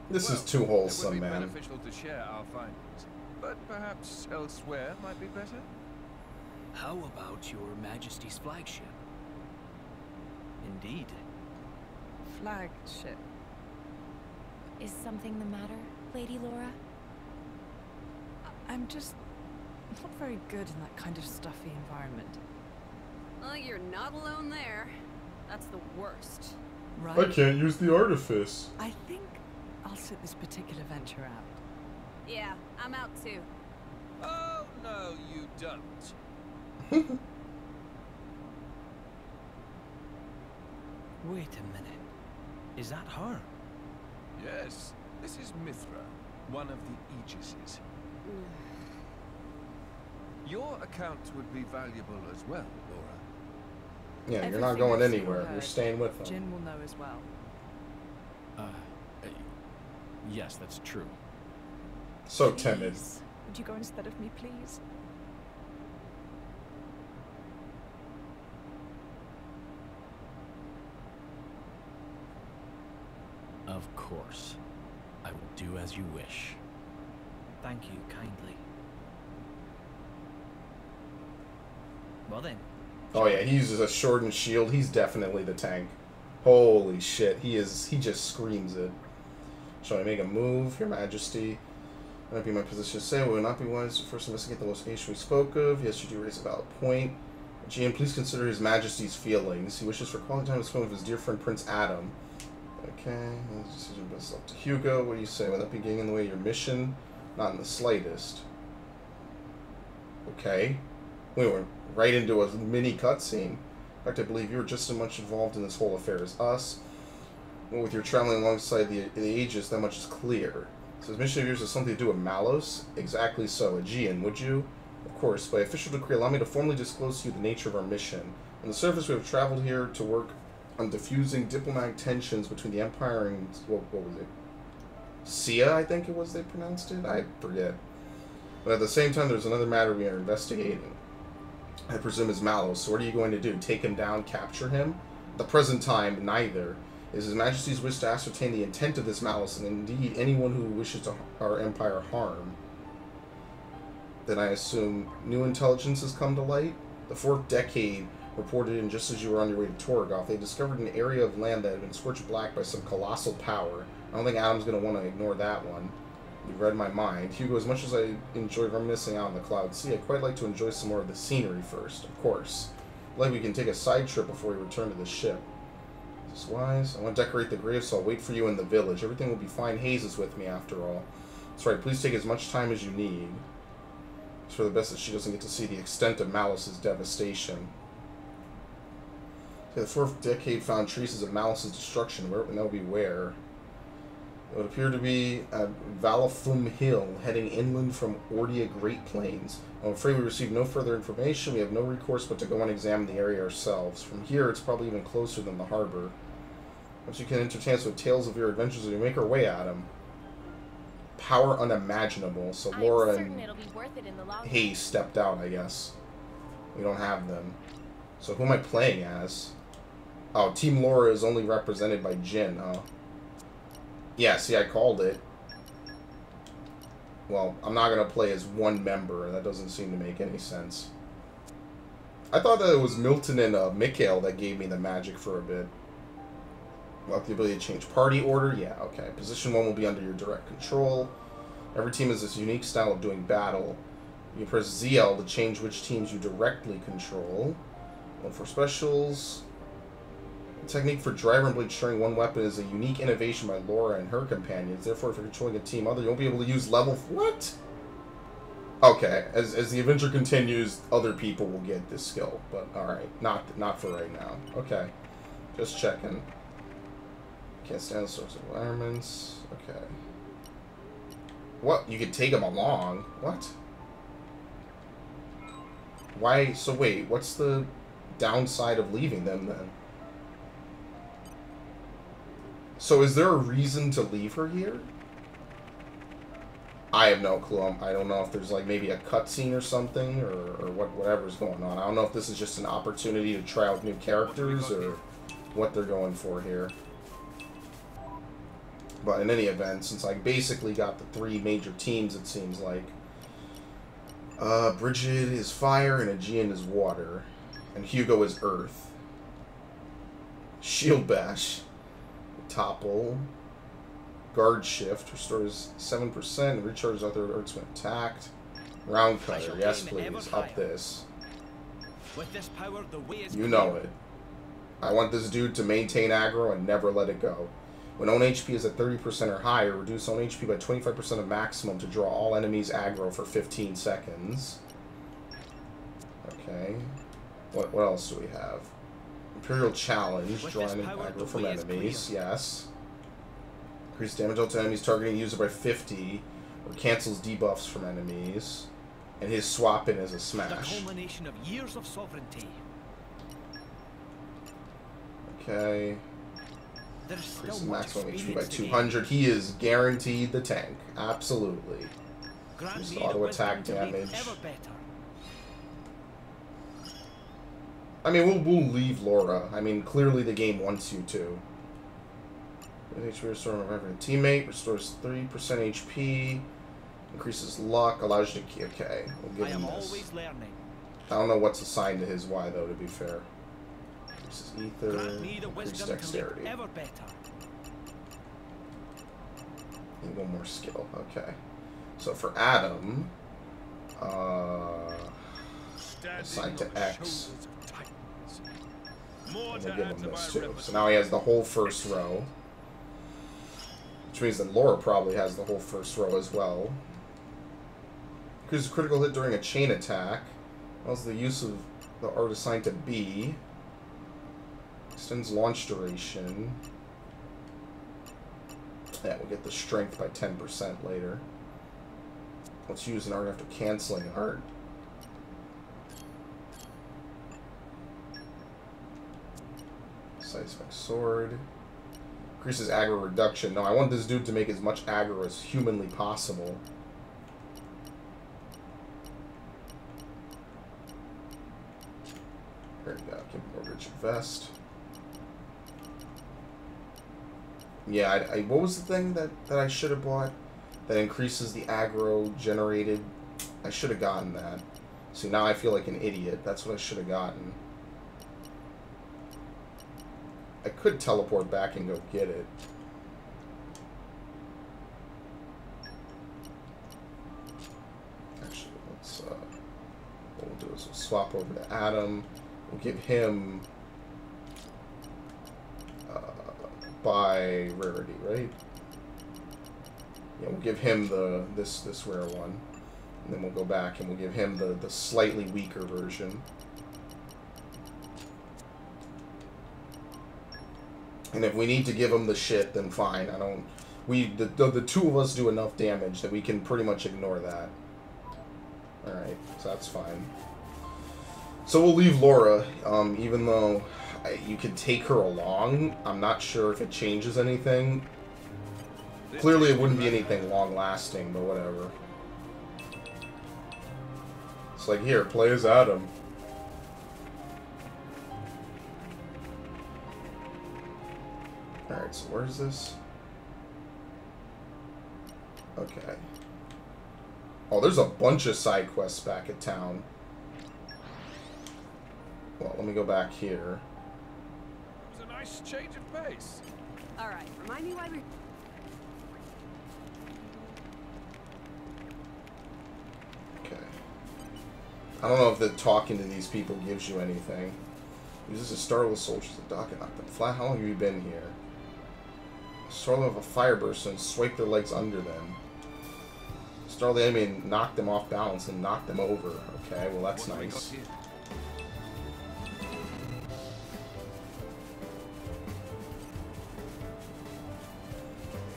This is Well, too wholesome, it would be man. beneficial to share our findings. But perhaps elsewhere might be better? How about your Majesty's flagship? Indeed. Flagship. Is something the matter, Lady Laura? I'm just not very good in that kind of stuffy environment. Well, you're not alone there. That's the worst. Right? I can't use the artifice. I think I'll sit this particular venture out. Yeah, I'm out too. Oh, no, you don't. Wait a minute. Is that her? Yes, this is Mithra, one of the Aegises. Your account would be valuable as well, Laura. Yeah, you're Everything not going I've seen anywhere. or You're heard, staying with them. Jin will know as well. Yes, that's true. So timid. Please, would you go instead of me, please? Of course. I will do as you wish. Thank you kindly. Well then, Oh yeah, he uses a shortened shield. He's definitely the tank. Holy shit, he just screams it. Shall I make a move, Your Majesty? It might be my position to say, will it not be wise to first investigate the location we spoke of? Yes, you do raise a valid point. GM, please consider His Majesty's feelings. He wishes for quality time to spend with his dear friend Prince Adam. Okay, his decision best up to Hugo. What do you say? Would that be getting in the way of your mission? Not in the slightest. Okay. We went right into a mini cutscene. In fact, I believe you were just as much involved in this whole affair as us. Well, with your traveling alongside the Aegis, that much is clear. So his mission of yours has something to do with Malos? Exactly so. Aegean, would you? Of course. By official decree, allow me to formally disclose to you the nature of our mission. On the surface, we have traveled here to work on diffusing diplomatic tensions between the Empire and... What was it? Sia, I think it was they pronounced it? I forget. But at the same time, there's another matter we are investigating. I presume is Malos. So what are you going to do? Take him down, capture him? At the present time, neither. It is His Majesty's wish to ascertain the intent of this Malos, and indeed anyone who wishes to our Empire harm. Then I assume new intelligence has come to light? The 4th decade reported in just as you were on your way to Torgoth. They discovered an area of land that had been scorched black by some colossal power. I don't think Adam's going to want to ignore that one. You've read my mind. Hugo, as much as I enjoy reminiscing out in the Cloud Sea, I'd quite like to enjoy some more of the scenery first, of course. Like we can take a side trip before we return to the ship. Is this wise? I want to decorate the grave, so I'll wait for you in the village. Everything will be fine. Hayes is with me, after all. That's right, please take as much time as you need. It's for the best that she doesn't get to see the extent of Malice's devastation. Okay, the 4th decade found traces of Malice's destruction. Where, and that will be where? It would appear to be at Valafum Hill, heading inland from Ordia Great Plains. I'm afraid we received no further information. We have no recourse but to go and examine the area ourselves. From here, it's probably even closer than the harbor. Once you can entertain us with tales of your adventures, we make our way at them. Power unimaginable. So Laura and Hayes stepped out, I guess. We don't have them. So who am I playing as? Oh, Team Laura is only represented by Jin, huh? Yeah, see, I called it. Well, I'm not going to play as one member. That doesn't seem to make any sense. I thought that it was Milton and Mikhail that gave me the magic for a bit. Well, the ability to change party order. Yeah, okay. Position 1 will be under your direct control. Every team has this unique style of doing battle. You press ZL to change which teams you directly control. One for specials. The technique for driver and blade sharing one weapon is a unique innovation by Laura and her companions. Therefore, if you're controlling a team other, you won't be able to use level... What? Okay, as the adventure continues, other people will get this skill. But, alright. Not for right now. Okay. Just checking. Can't stand the sorts of environments. Okay. What? You could take them along? What? Why? So wait, what's the downside of leaving them then? So is there a reason to leave her here? I have no clue. I don't know if there's like maybe a cutscene or something, or whatever's going on. I don't know if this is just an opportunity to try out new characters or what they're going for here. But in any event, since I basically got the 3 major teams, it seems like. Bridget is fire, and Aegean is water. And Hugo is earth. Shield Bash. Topple. Guard Shift. Restores 7%, and recharges other earths when attacked. Round Cutter. Yes, please. Up this. With this power, the way is you know it. I want this dude to maintain aggro and never let it go. When own HP is at 30% or higher, reduce own HP by 25% of maximum to draw all enemies aggro for 15 seconds. Okay. What else do we have? Imperial Challenge, drawing aggro from enemies, yes. Increase damage dealt to enemies targeting user by 50, or cancels debuffs from enemies. And his swap in is a smash. The culmination of years of sovereignty. Okay. Increase the maximum HP by 200. He is guaranteed the tank. Absolutely. Just auto attack damage. I mean, we'll leave Laura. I mean, clearly the game wants you to. HP restore whenever a teammate. Restores 3% HP. Increases luck. Allows you to... Okay, we'll give him this. I don't know what's assigned to his Y, though, to be fair. Increases ether. Increase dexterity. Need one more skill. Okay. So for Adam... assigned to X. And we'll give him this too. So now he has the whole first row. Which means that Laura probably has the whole first row as well. Increases critical hit during a chain attack. Also the use of the art assigned to B. Extends launch duration. Yeah, we'll get the strength by 10% later. Let's use an art after canceling an art. Seismic sword. Increases aggro reduction. No, I want this dude to make as much aggro as humanly possible. There we go. Give him a rich vest. Yeah, what was the thing that I should have bought? That increases the aggro generated? I should have gotten that. See, now I feel like an idiot. That's what I should have gotten. I could teleport back and go get it. Actually, let's, what we'll do is we'll swap over to Adam. We'll give him, by rarity, right? Yeah, we'll give him this rare one. And then we'll go back and we'll give him the slightly weaker version. And if we need to give him the shit, then fine. The two of us do enough damage that we can pretty much ignore that. Alright, so that's fine. So we'll leave Laura, even though you could take her along. I'm not sure if it changes anything. Clearly it wouldn't be anything long-lasting, but whatever. It's like, here, play as Adam. Alright, so where's this? Okay. Oh, there's a bunch of side quests back at town. Well, let me go back here. It's a nice change of pace. Alright, remind me why we... Okay. I don't know if the talking to these people gives you anything. Uses a startle soldiers at dock and knock them flat. How long have you been here? Startle of a fire burst and swipe their legs under them. Startle the enemy and knock them off balance and knock them over. Okay, well that's nice.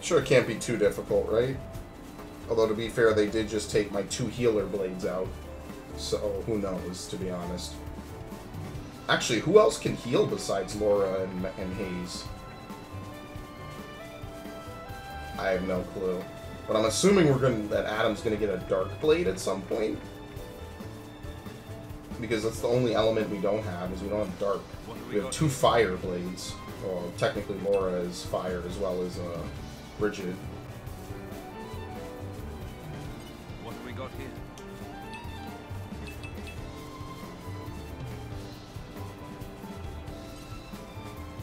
Sure, it can't be too difficult, right? Although, to be fair, they did just take my 2 healer blades out. So, who knows, to be honest. Actually, who else can heal besides Laura and Hayes? I have no clue. But I'm assuming that Adam's gonna get a dark blade at some point. Because that's the only element we don't have, is we don't have dark. We have 2 fire blades. Well, technically Laura is fire as well as Bridget. What have we got here?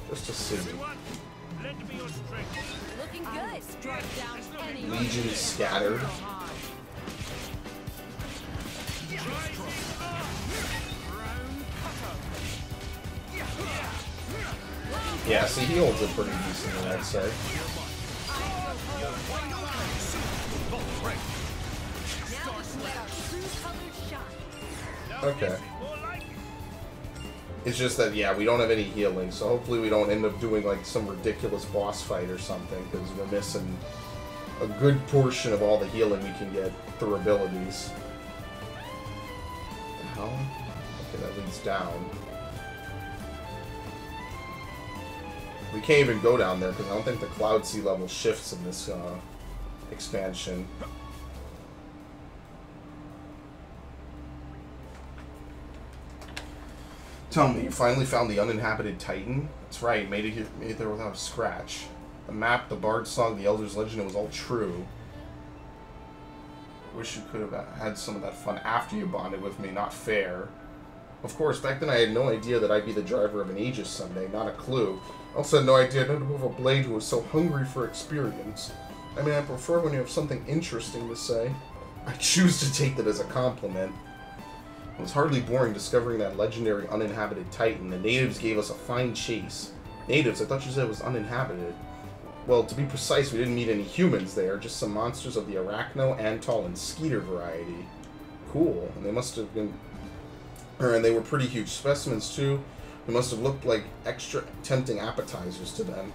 Just to see. Lend me your strength. Looking good. Strike down any... Legion scattered. Yeah, see, he holds it pretty decently, I'd say. Okay. It's just that, yeah, we don't have any healing, so hopefully we don't end up doing, like, some ridiculous boss fight or something, because we're missing a good portion of all the healing we can get through abilities. What the hell? Okay, that leads down. We can't even go down there, because I don't think the Cloud Sea level shifts in this, expansion. Tell me, you finally found the uninhabited Titan? That's right, made it there without a scratch. The map, the Bard song, the Elder's legend, it was all true. I wish you could have had some of that fun after you bonded with me, not fair. Of course, back then I had no idea that I'd be the driver of an Aegis someday, not a clue. I also had no idea I'd move a blade who was so hungry for experience. I mean, I prefer when you have something interesting to say. I choose to take that as a compliment. It was hardly boring discovering that legendary uninhabited Titan. The natives gave us a fine chase. Natives? I thought you said it was uninhabited. Well, to be precise, we didn't meet any humans there, just some monsters of the Arachno, Antal, and Skeeter variety. Cool. And they must have been... and they were pretty huge specimens, too. They must have looked like extra tempting appetizers to them.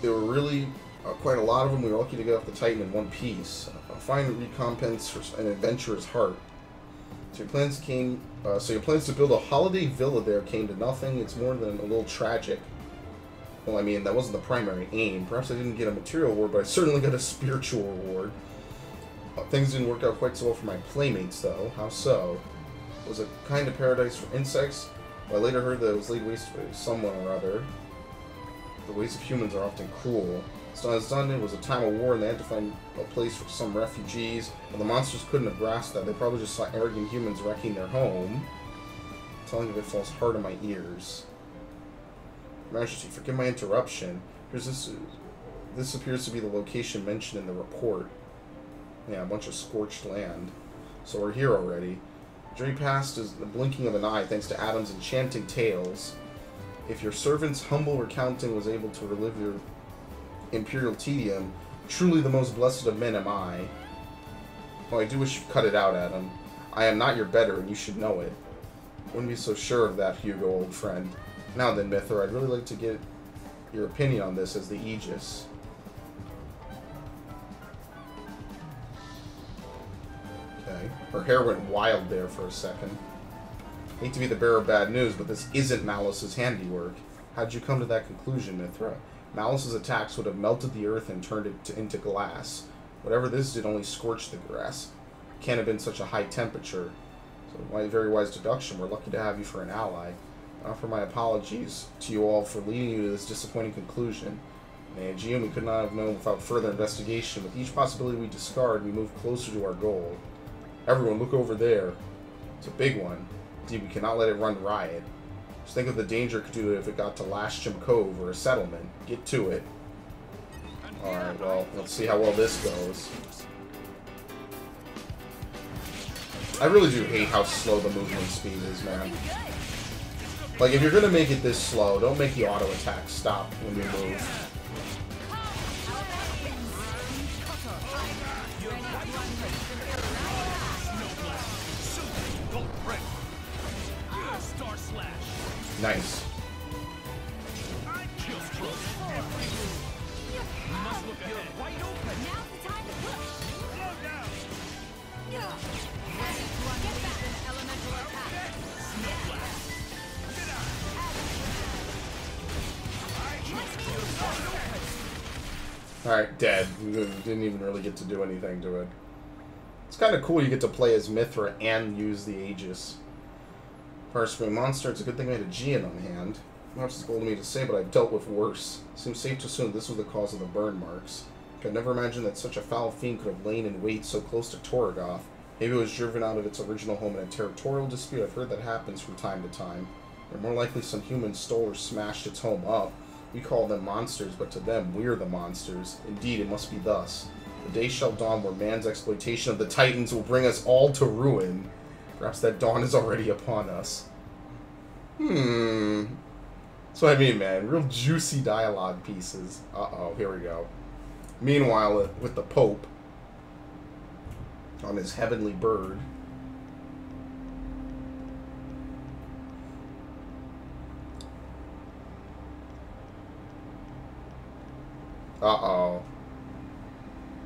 They were really quite a lot of them. We were lucky to get off the Titan in one piece. A fine recompense for an adventurer's heart. So your plans to build a holiday villa there came to nothing. It's more than a little tragic. Well, I mean, that wasn't the primary aim. Perhaps I didn't get a material reward, but I certainly got a spiritual reward. Things didn't work out quite so well for my playmates, though. How so? It was a kind of paradise for insects. Well, I later heard that it was laid waste by someone or other. The ways of humans are often cruel. As done, it was a time of war, and they had to find a place for some refugees. But the monsters couldn't have grasped that. They probably just saw arrogant humans wrecking their home. Telling of it falls hard on my ears. Your Majesty, forgive my interruption. This appears to be the location mentioned in the report. Yeah, a bunch of scorched land. So we're here already. The journey past is the blinking of an eye, thanks to Adam's enchanting tales. If your servant's humble recounting was able to relive your imperial tedium, truly the most blessed of men am I. Well, I do wish you'd cut it out, Adam. I am not your better, and you should know it. Wouldn't be so sure of that, Hugo, old friend. Now then, Mithra, I'd really like to get your opinion on this as the Aegis. Okay. Her hair went wild there for a second. Hate to be the bearer of bad news, but this isn't Malice's handiwork. How'd you come to that conclusion, Mithra? Malice's attacks would have melted the earth and turned it into glass. Whatever this did only scorched the grass. It can't have been such a high temperature. So, very wise deduction. We're lucky to have you for an ally. I offer my apologies to you all for leading you to this disappointing conclusion. In Aegean, we could not have known without further investigation. With each possibility we discard, we move closer to our goal. Everyone, look over there. It's a big one. Indeed, we cannot let it run riot. Just think of the danger it could do if it got to Lasham Cove or a settlement. Get to it. Alright, well, let's see how well this goes. I really do hate how slow the movement speed is, man. Like, if you're gonna make it this slow, don't make the auto attack stop when you move. Nice. Alright, dead. We didn't even really get to do anything to it. It's kind of cool you get to play as Mithra and use the Aegis. Spring monster, it's a good thing I had a Gian on hand. Perhaps it's bold of me to say, but I've dealt with worse. Seems safe to assume this was the cause of the burn marks. I could never imagine that such a foul fiend could have lain in wait so close to Torgoth. Maybe it was driven out of its original home in a territorial dispute. I've heard that happens from time to time. Or more likely some human stole or smashed its home up. We call them monsters, but to them, we're the monsters. Indeed, it must be thus. The day shall dawn where man's exploitation of the Titans will bring us all to ruin. Perhaps that dawn is already upon us. That's what I mean, man. Real juicy dialogue pieces. Uh-oh, here we go. Meanwhile, with the Pope on his heavenly bird. Uh-oh.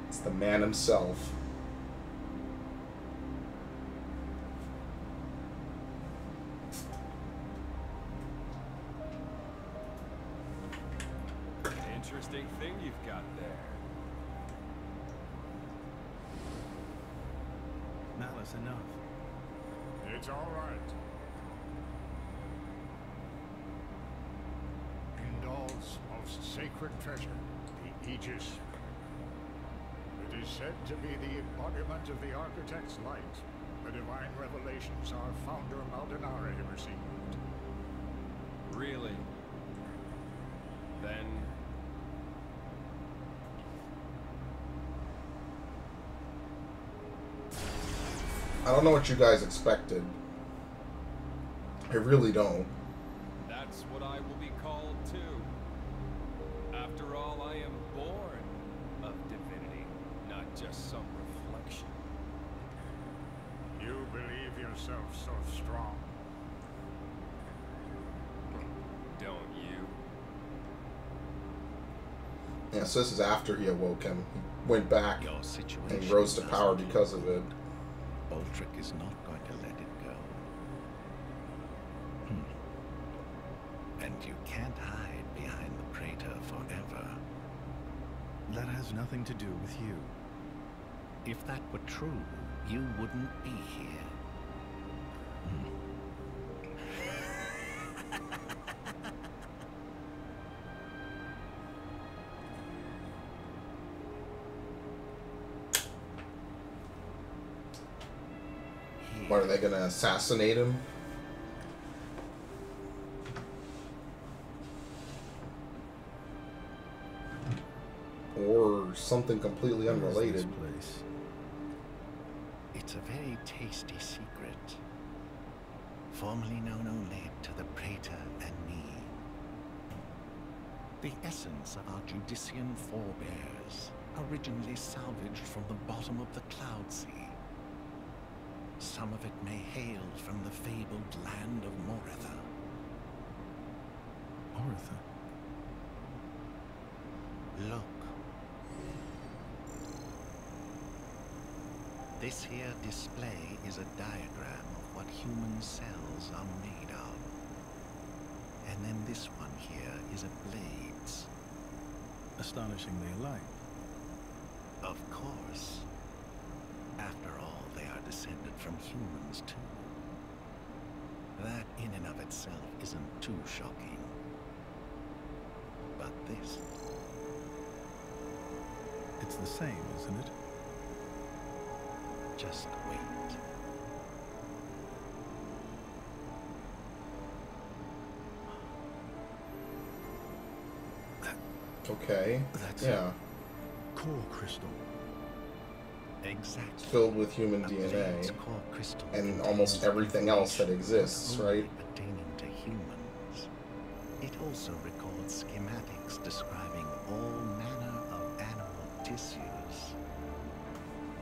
It's the man himself. Interesting thing you've got there. Malice, enough. It's all right. Indal's most sacred treasure, the Aegis. It is said to be the embodiment of the architect's light, the divine revelations our founder Maldonare received. Really? Then... I don't know what you guys expected. I really don't. that's what I will be called too. After all, I am born of divinity, not just some reflection. You believe yourself so strong. Don't you? Yeah, so this is after he awoke him. He went back Your and situation he rose to power doesn't because of it. Baldric is not going to let it go. And you can't hide behind the Praetor forever. That has nothing to do with you. If that were true, you wouldn't be here. What, are they gonna assassinate him? Or something completely unrelated? Place. It's a very tasty secret, formerly known only to the Praetor and me. The essence of our Judician forebears, originally salvaged from the bottom of the Cloud Sea. Some of it may hail from the fabled land of Moretha. Moretha? Look. This here display is a diagram of what human cells are made of. And then this one here is a blades. Astonishingly alike. Of course. After all, they are descended from humans too. That in and of itself isn't too shocking. But this... It's the same, isn't it? Just wait. Okay. That's yeah. Core crystal. Exactly. Filled with human A DNA. blade's core crystal And contains almost everything else that information exists, not only right? pertaining to humans. It also records schematics describing all manner of animal tissues.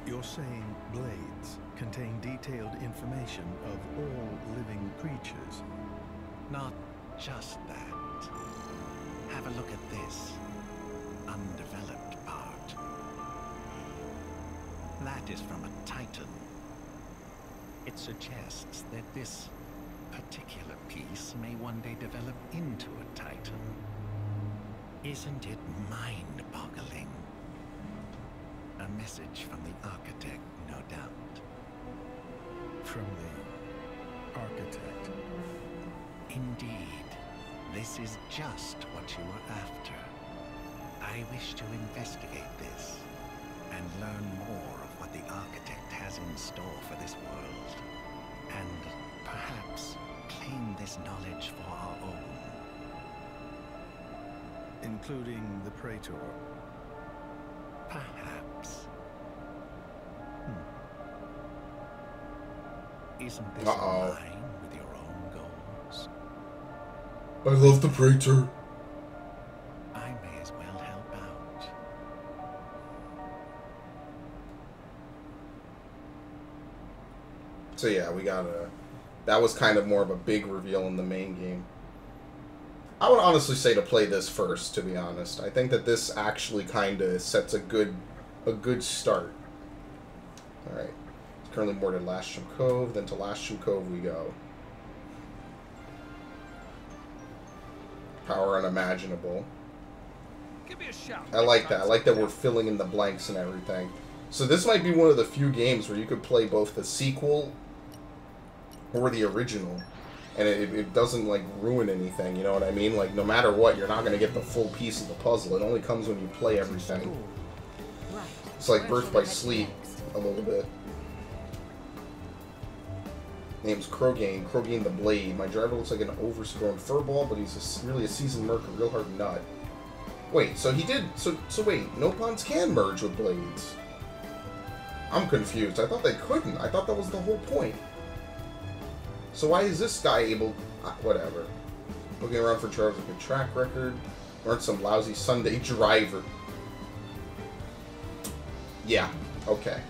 You're saying blades contain detailed information of all living creatures? Not just that. Have a look at this undeveloped part. That is from a Titan. It suggests that this particular piece may one day develop into a Titan. Isn't it mind-boggling? A message from the architect, no doubt. From the architect? Indeed. This is just what you were after. I wish to investigate this and learn more of what the architect has in store for this world. And perhaps claim this knowledge for our own. Including the Praetor? Perhaps. Isn't this Uh-oh. in line with your own goals? I love the Praetor. I may as well help out. So yeah, we got a... That was kind of more of a big reveal in the main game. I would honestly say to play this first, to be honest. I think that this actually kind of sets a good start. Alright. It's currently moored at Lastrum Cove, then to Lastrum Cove we go. Power unimaginable. Give me a shout. I like that. I like that we're filling in the blanks and everything. So this might be one of the few games where you could play both the sequel or the original. And it doesn't, like, ruin anything, you know what I mean? Like, no matter what, you're not going to get the full piece of the puzzle. It only comes when you play everything. It's like Birth by Sleep, a little bit. Name's Krogan. Krogan the Blade. My driver looks like an overgrown furball, but he's really a seasoned merc, a real hard nut. Wait, so he did... So wait, Nopons can merge with blades. I'm confused. I thought they couldn't. I thought that was the whole point. So why is this guy able... whatever. Looking around for drivers with a good track record. Weren't some lousy Sunday driver. Yeah, okay.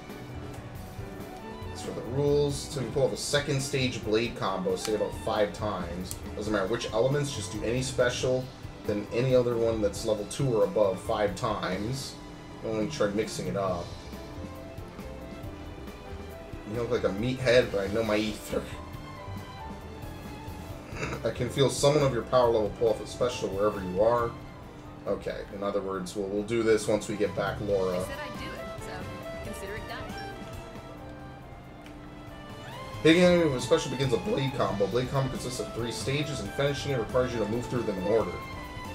As for the rules, so you pull off a second stage blade combo, say about 5 times. Doesn't matter which elements, just do any special than any other one that's level 2 or above 5 times. I'm going to try mixing it up. You look like a meathead, but I know my ether. I can feel someone of your power level pull off a special wherever you are. Okay, in other words, we'll do this once we get back Laura. I said I'd do it, so consider it done. Hitting an enemy with a special begins a blade combo. Blade combo consists of 3 stages, and finishing it requires you to move through them in order.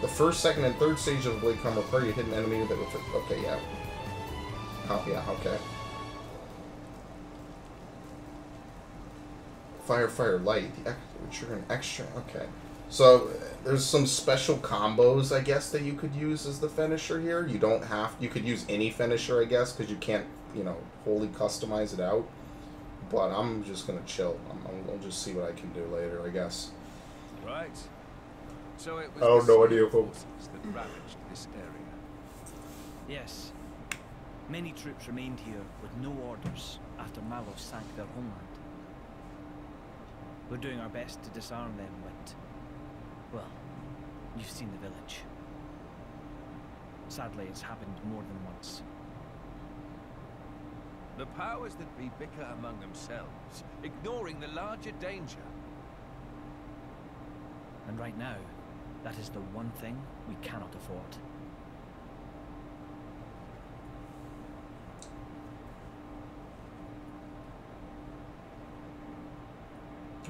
The first, second, and third stage of the blade combo require you to hit an enemy that with it. Okay, yeah. Oh, yeah, okay. Fire, fire, light. Which are an extra. Okay. So, there's some special combos, I guess, that you could use as the finisher here. You don't have... You could use any finisher, I guess, because you can't, you know, wholly customize it out. But I'm just going to chill. I'll just see what I can do later, I guess. Right. So it was I don't know any of them. that ravaged this area. Yes. Many troops remained here with no orders after Malos sank their homeland. We're doing our best to disarm them, but... well, you've seen the village. Sadly, it's happened more than once. The powers that be bicker among themselves, ignoring the larger danger. And right now, that is the one thing we cannot afford.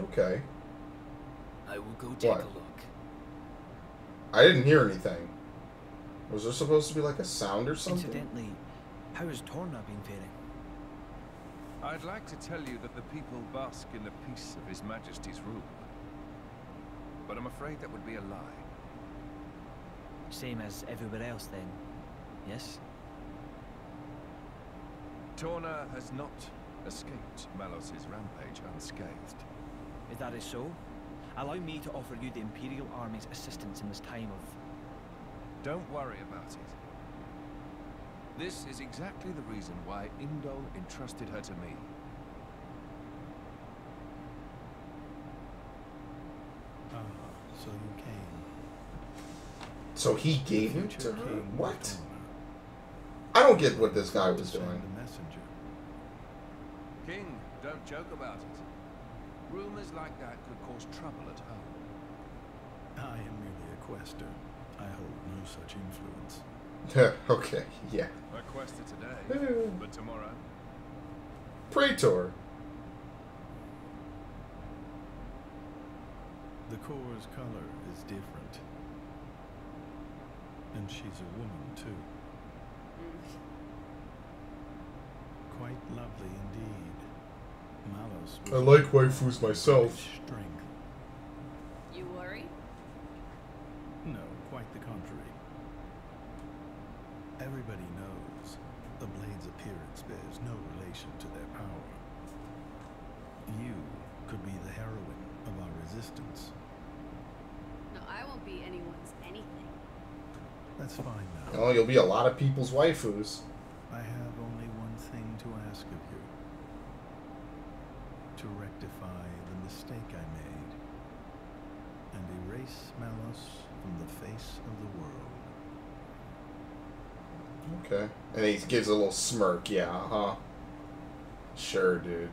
Okay. I will go take What? a look. I didn't hear anything. Was there supposed to be like a sound or something? Incidentally, how has Torna been faring? I'd like to tell you that the people bask in the peace of His Majesty's rule. But I'm afraid that would be a lie. Same as everywhere else then, yes? Torna has not escaped Malos' rampage unscathed. If that is so, allow me to offer you the Imperial Army's assistance in this time of... Don't worry about it. This is exactly the reason why Indol entrusted her to me. Ah, so you came. So he gave it Future to her? King What? Torna. I don't get what this guy was Send doing. a messenger. King, don't joke about it. Rumors like that could cause trouble at home. I am merely a quester. I hold no such influence. Okay, yeah. I quested today, but tomorrow? Praetor. The core's color is different. And she's a woman, too. Quite lovely indeed. Malos I like waifus myself. strength. You worry? No, quite the contrary. Everybody knows the Blade's appearance bears no relation to their power. You could be the heroine of our resistance. No, I won't be anyone's anything. That's fine now. Oh, you'll be a lot of people's waifus. I have only one thing to ask of you. To rectify the mistake I made and erase Malos from the face of the world. Okay. And he gives a little smirk. Yeah, uh-huh. Sure, dude.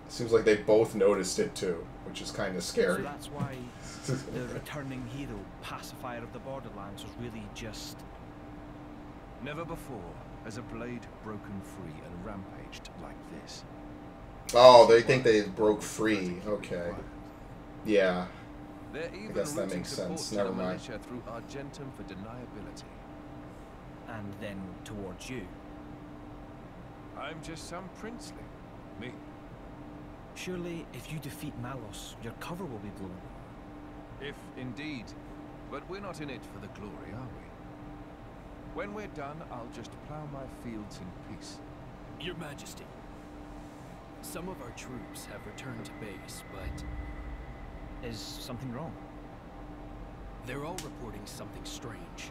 Seems like they both noticed it too, which is kind of So scary. that's why the returning hero, pacifier of the borderlands, was really just... Never before has a blade broken free and rampaged like this. Oh, they think they broke free. Okay. Yeah. They're even guess that routing makes support sense. to Never the mind. militia through Argentum for deniability. and then towards you. I'm just some princeling. Me. Surely, if you defeat Malos, your cover will be blown. If indeed. But we're not in it for the glory, are we? When we're done, I'll just plow my fields in peace. Your Majesty, some of our troops have returned to base, but Is something wrong? they're all reporting something strange.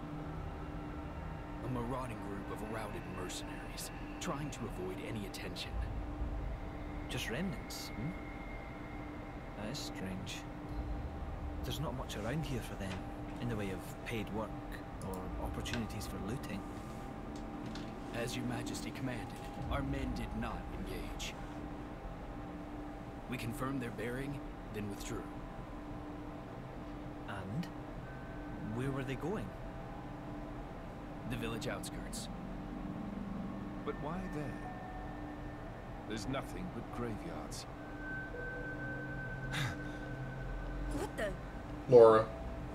A marauding group of routed mercenaries, trying to avoid any attention. Just remnants, That is strange. There's not much around here for them. in the way of paid work or opportunities for looting? As your majesty commanded, our men did not engage. We confirmed their bearing, then withdrew. And? Where were they going? The village outskirts. But why there? There's nothing but graveyards. What the? Laura.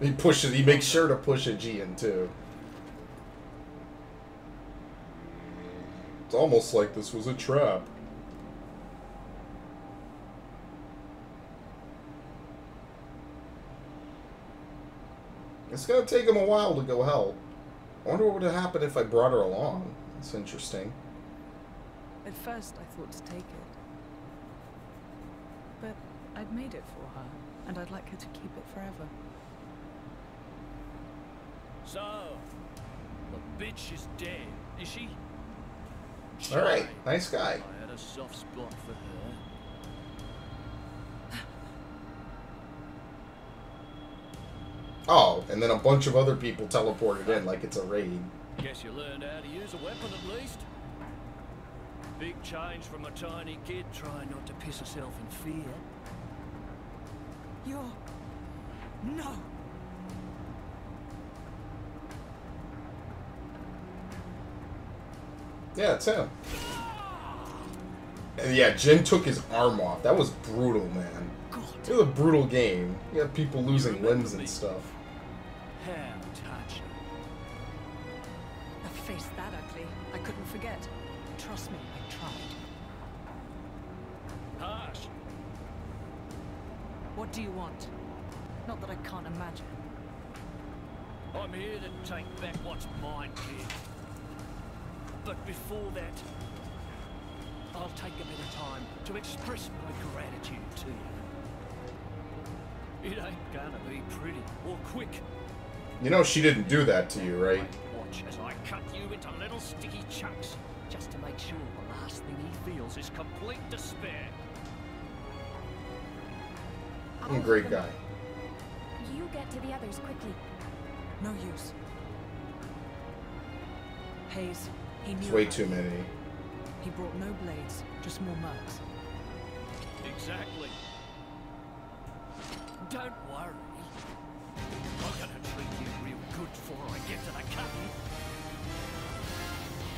He makes sure to push a G in too. It's almost like this was a trap. It's gonna take him a while to go help. I wonder what would have happened if I brought her along. That's interesting. At first, I thought to take it. But I'd made it for her, and I'd like her to keep it forever. So, the bitch is dead, is she? Alright, nice guy. I had a soft spot for her. Oh, and then a bunch of other people teleported in like it's a raid. Guess you learned how to use a weapon at least. Big change from a tiny kid trying not to piss herself in fear. You're... No! Yeah, it's him. And yeah, Jin took his arm off. That was brutal, man. It was a brutal game. You had people losing limbs and stuff. How touching. I faced that ugly. I couldn't forget. Trust me, I tried. Harsh. What do you want? Not that I can't imagine. I'm here to take back what's mine, kid. But before that, I'll take a bit of time to express my gratitude to you. It ain't gonna be pretty or quick. You know she didn't do that to you, right? Watch as I cut you into little sticky chunks, just to make sure the last thing he feels is complete despair. I'm a great guy. You get to the others quickly. No use. Hayes, he knew It's way about too you. many. He brought no blades, just more mercs. Exactly. Don't worry. I'm gonna treat you real good before I get to the cutting.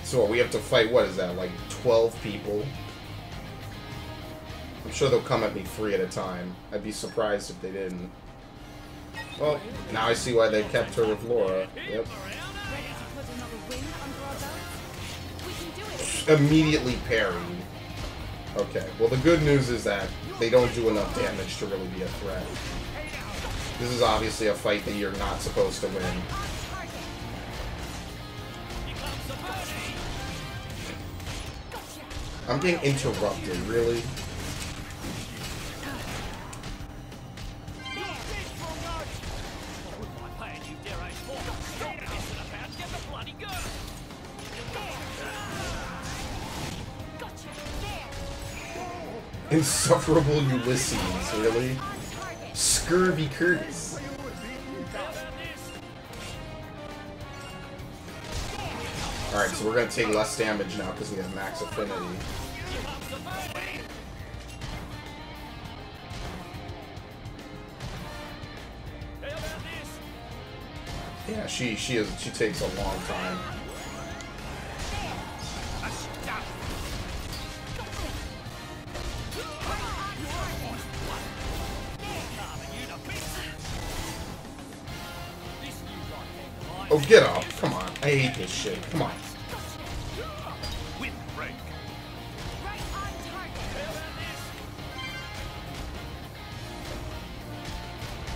So we have to fight, what is that, like 12 people? I'm sure they'll come at me 3 at a time. I'd be surprised if they didn't. Well, now I see why they kept her with Laura. Yep. Ready to put another win under our belts? We can do it. Immediately parried. Okay, well the good news is that they don't do enough damage to really be a threat. This is obviously a fight that you're not supposed to win. I'm getting interrupted, really? Insufferable Ulysses, really? Scurvy Curtis. Alright, so we're gonna take less damage now because we have max affinity. Yeah, she takes a long time. Oh, get up. Come on. I hate this shit. Come on.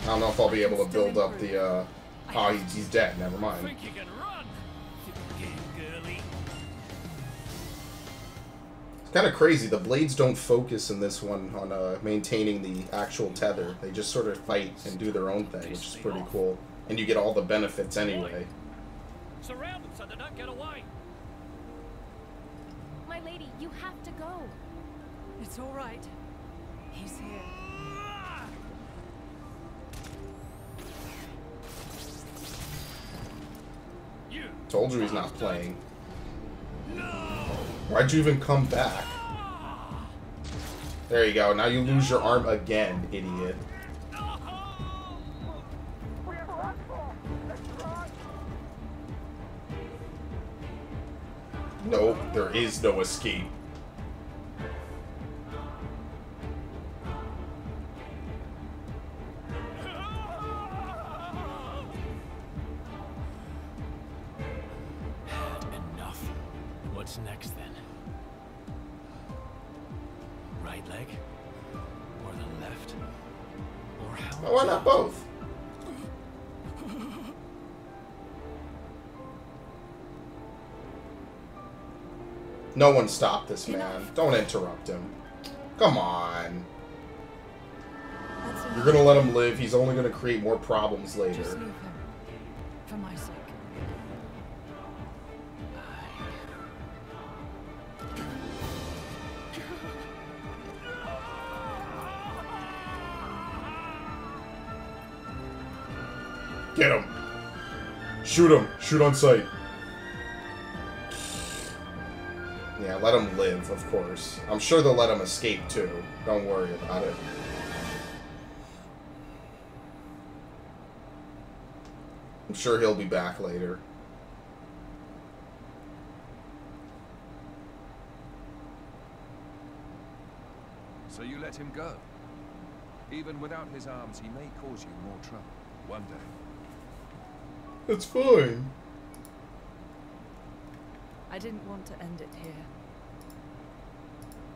I don't know if I'll be able to build up the, oh, he's dead. Never mind. It's kind of crazy. The blades don't focus in this one on maintaining the actual tether. They just sort of fight and do their own thing, which is pretty cool. And you get all the benefits anyway. Surround them so they don't get away. My lady, you have to go. It's all right. He's here. Told you he's not playing. Why'd you even come back? There you go. Now you lose your arm again, idiot. Nope, there is no escape. Enough. What's next then? Right leg? Or the left? Or how? Why not both? No one stop this man. Don't interrupt him. Come on. You're gonna let him live. He's only gonna create more problems later. Just leave him. For my sake. Get him. Shoot him. Shoot on sight. Yeah, let him live, of course. I'm sure they'll let him escape, too. Don't worry about it. I'm sure he'll be back later. So you let him go? Even without his arms, he may cause you more trouble one day. It's fine. I didn't want to end it here.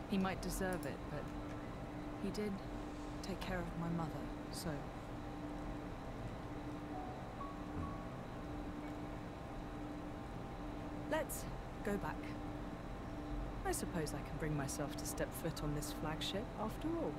He might deserve it, but he did take care of my mother, so... Let's go back. I suppose I can bring myself to step foot on this flagship, after all.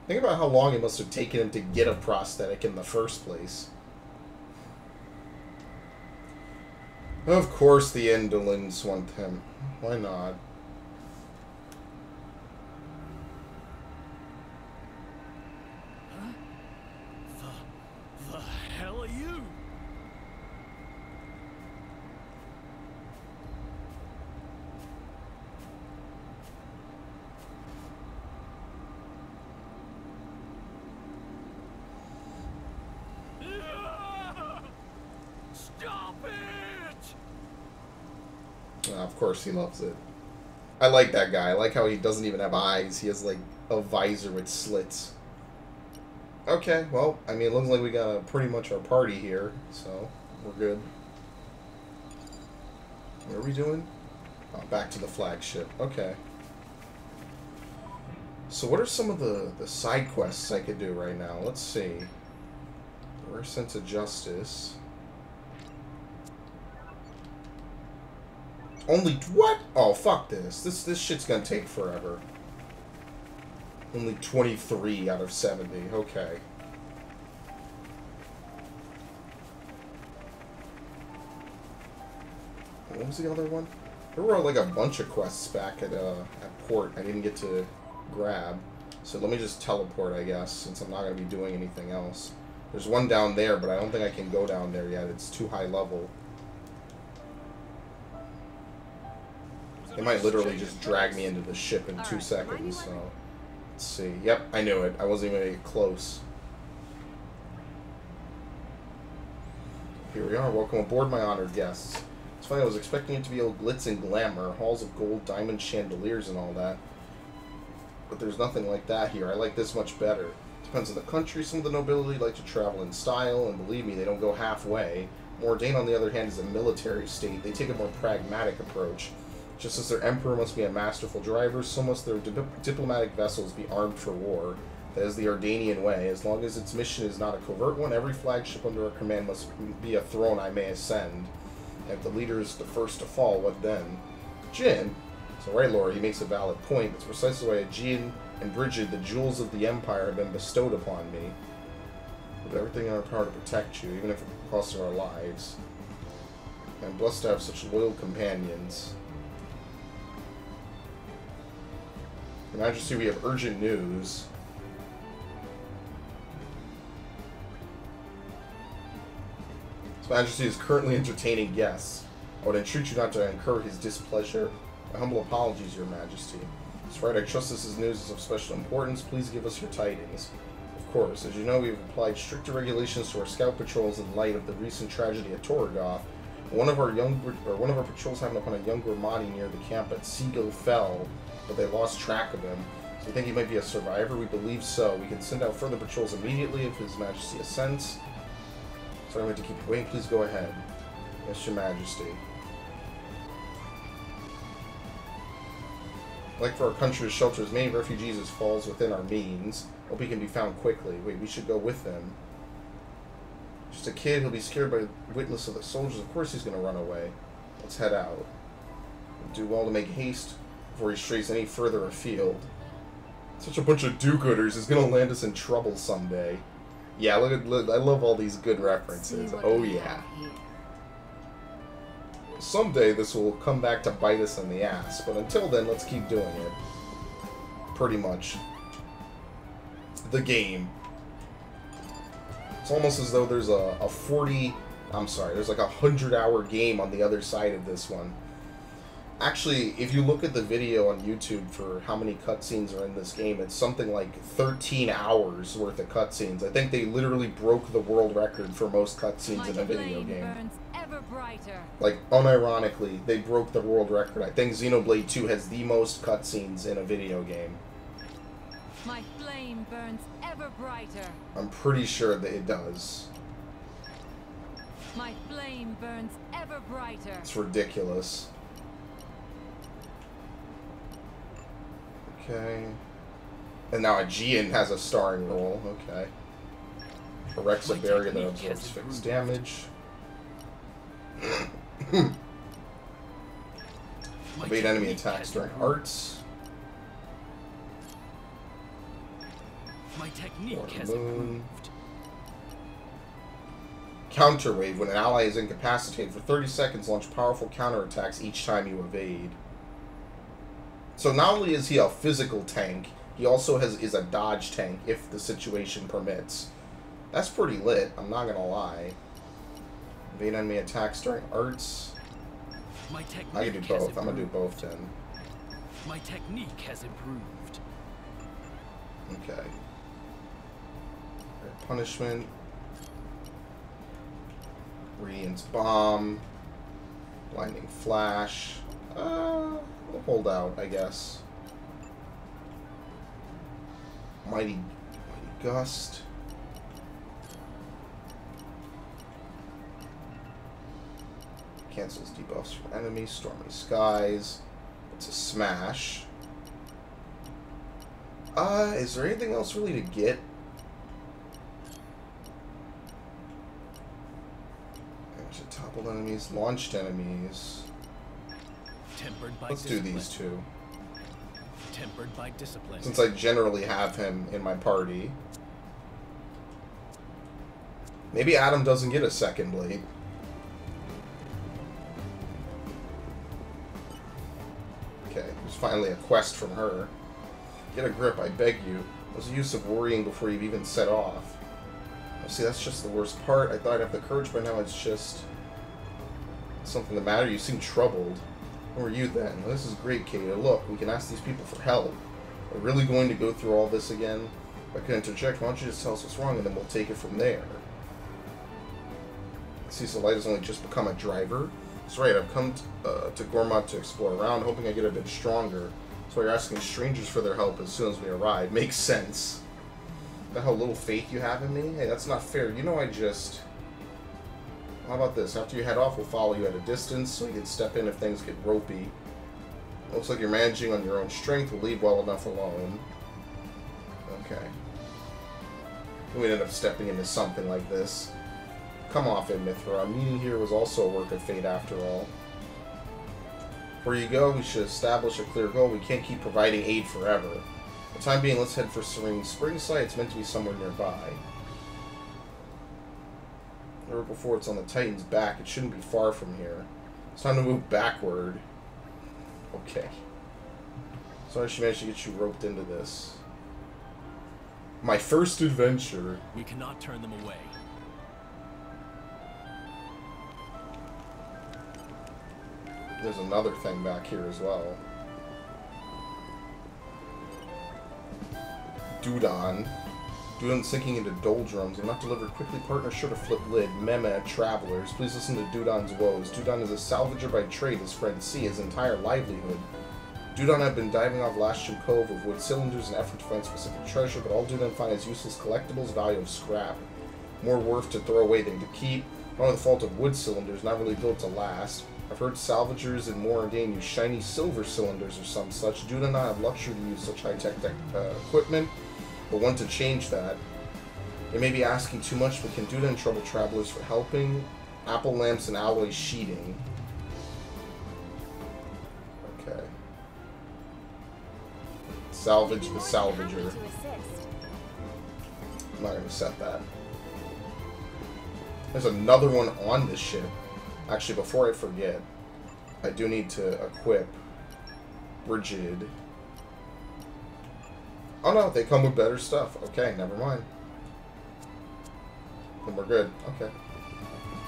Think about how long it must have taken him to get a prosthetic in the first place. Of course the Indolents want him. Why not? The hell are you? Of course he loves it. I like that guy. I like how he doesn't even have eyes. He has, like, a visor with slits. Okay, well, I mean, it looks like we got pretty much our party here, so we're good. What are we doing? Oh, back to the flagship. Okay. So what are some of the side quests I could do right now? Let's see. Rare Sense of Justice. Only what? Oh, fuck this. This shit's gonna take forever. Only 23 out of 70. Okay. What was the other one? There were like a bunch of quests back at port I didn't get to grab. So let me just teleport, I guess, since I'm not gonna be doing anything else. There's one down there, but I don't think I can go down there yet. It's too high level. They might literally just drag me into the ship in 2 seconds, so... Let's see. Yep, I knew it. I wasn't even gonna get close. Here we are. Welcome aboard, my honored guests. It's funny, I was expecting it to be all glitz and glamour, halls of gold, diamond chandeliers and all that. But there's nothing like that here. I like this much better. Depends on the country. Some of the nobility like to travel in style, and believe me, they don't go halfway. Mordain, on the other hand, is a military state. They take a more pragmatic approach. Just as their emperor must be a masterful driver, so must their diplomatic vessels be armed for war. That is the Ardanian way. As long as its mission is not a covert one, every flagship under our command must be a throne I may ascend. And if the leader is the first to fall, what then? Jin? So right, Laura, he makes a valid point. It's precisely why Jin and Bridget, the jewels of the Empire, have been bestowed upon me. We do everything in our power to protect you, even if it costs our lives. I'm blessed to have such loyal companions. Your Majesty, we have urgent news. His Majesty is currently entertaining guests. I would entreat you not to incur his displeasure. My humble apologies, Your Majesty. That's right, I trust this is news of special importance. Please give us your tidings. Of course, as you know, we have applied stricter regulations to our scout patrols in light of the recent tragedy at Torgoth. One of our patrols happened upon a young Grimati near the camp at Seagull Fell, but they lost track of him. So we think he might be a survivor? We believe so. We can send out further patrols immediately if His Majesty assents. Sorry, I'm going to keep you waiting. Please go ahead. Yes, Your Majesty. Like for our country to shelter as many refugees as falls within our means. Hope he can be found quickly. Wait, we should go with him. Just a kid, he'll be scared by the witness of the soldiers. Of course he's going to run away. Let's head out. We'll do well to make haste before he strays any further afield. Such a bunch of do-gooders. He's going to land us in trouble someday. Yeah, look, I love all these good references. Oh yeah. Someday this will come back to bite us in the ass, but until then, let's keep doing it. Pretty much. The game. It's almost as though there's there's like a 100-hour game on the other side of this one. Actually, if you look at the video on YouTube for how many cutscenes are in this game, it's something like 13 hours worth of cutscenes. I think they literally broke the world record for most cutscenes in a video game. Like, unironically, they broke the world record. I think Xenoblade 2 has the most cutscenes in a video game. My flame burns ever brighter. I'm pretty sure that it does. My flame burns ever brighter. It's ridiculous. Okay. And now Aegean has a starring role. Okay. Erects a barrier that absorbs fixed damage. Evade enemy attacks during arts. My technique has improved. Counter wave. When an ally is incapacitated for 30 seconds, launch powerful counterattacks each time you evade. So not only is he a physical tank, he also is a dodge tank if the situation permits. That's pretty lit, I'm not gonna lie. Evade enemy attacks during arts. I can do both. I'm gonna do both then. My technique has improved. Okay. Punishment. Radiant's Bomb. Blinding Flash. We'll hold out, I guess. Mighty Gust. Cancels debuffs from enemies. Stormy Skies. It's a smash. Is there anything else really to get? Toppled enemies, launched enemies. Tempered by Let's do these two. Tempered by discipline. Since I generally have him in my party. Maybe Adam doesn't get a second blade. Okay, there's finally a quest from her. Get a grip, I beg you. What's the use of worrying before you've even set off? Oh, see, that's just the worst part. I thought I'd have the courage by now. It's just something the matter. You seem troubled. Who are you then? Well, this is great, Kata. Look, we can ask these people for help. We're really going to go through all this again? If I could interject, why don't you just tell us what's wrong and then we'll take it from there. Cecil Light has only just become a driver. That's right, I've come to Gormat to explore around, hoping I get a bit stronger. That's why you're asking strangers for their help as soon as we arrive. Makes sense. That how little faith you have in me? Hey, that's not fair. You know I just... How about this? After you head off, we'll follow you at a distance so you can step in if things get ropey. Looks like you're managing on your own strength. We'll leave well enough alone. Okay. We ended up stepping into something like this. Come off it, Mithra. Our meeting here was also a work of fate after all. Before you go, we should establish a clear goal. We can't keep providing aid forever. For the time being, let's head for Serene Springside. It's meant to be somewhere nearby. Or before it's on the Titan's back. It shouldn't be far from here. It's time to move backward. Okay. Sorry she managed to get you roped into this. My first adventure. We cannot turn them away. There's another thing back here as well. Dudon. Dudon's sinking into doldrums. I'm not delivered quickly. Partner sure to flip lid. Meme, travelers. Please listen to Dudon's woes. Dudon is a salvager by trade, his friend C, his entire livelihood. Dudon had been diving off Lasham Cove with wood cylinders in an effort to find specific treasure, but all Dudon find is useless collectibles, value of scrap. More worth to throw away than to keep. Not the fault of wood cylinders, not really built to last. I've heard salvagers in Moradane use shiny silver cylinders or some such. Dudon and I have luxury to use such high-tech equipment, but want to change that. It may be asking too much, but can Dudon trouble travelers for helping? Apple lamps and alloy sheeting. Okay. Salvage the salvager. I'm not going to set that. There's another one on this ship. Actually, before I forget, I do need to equip Rigid. Oh no, they come with better stuff. Okay, never mind. Then we're good. Okay.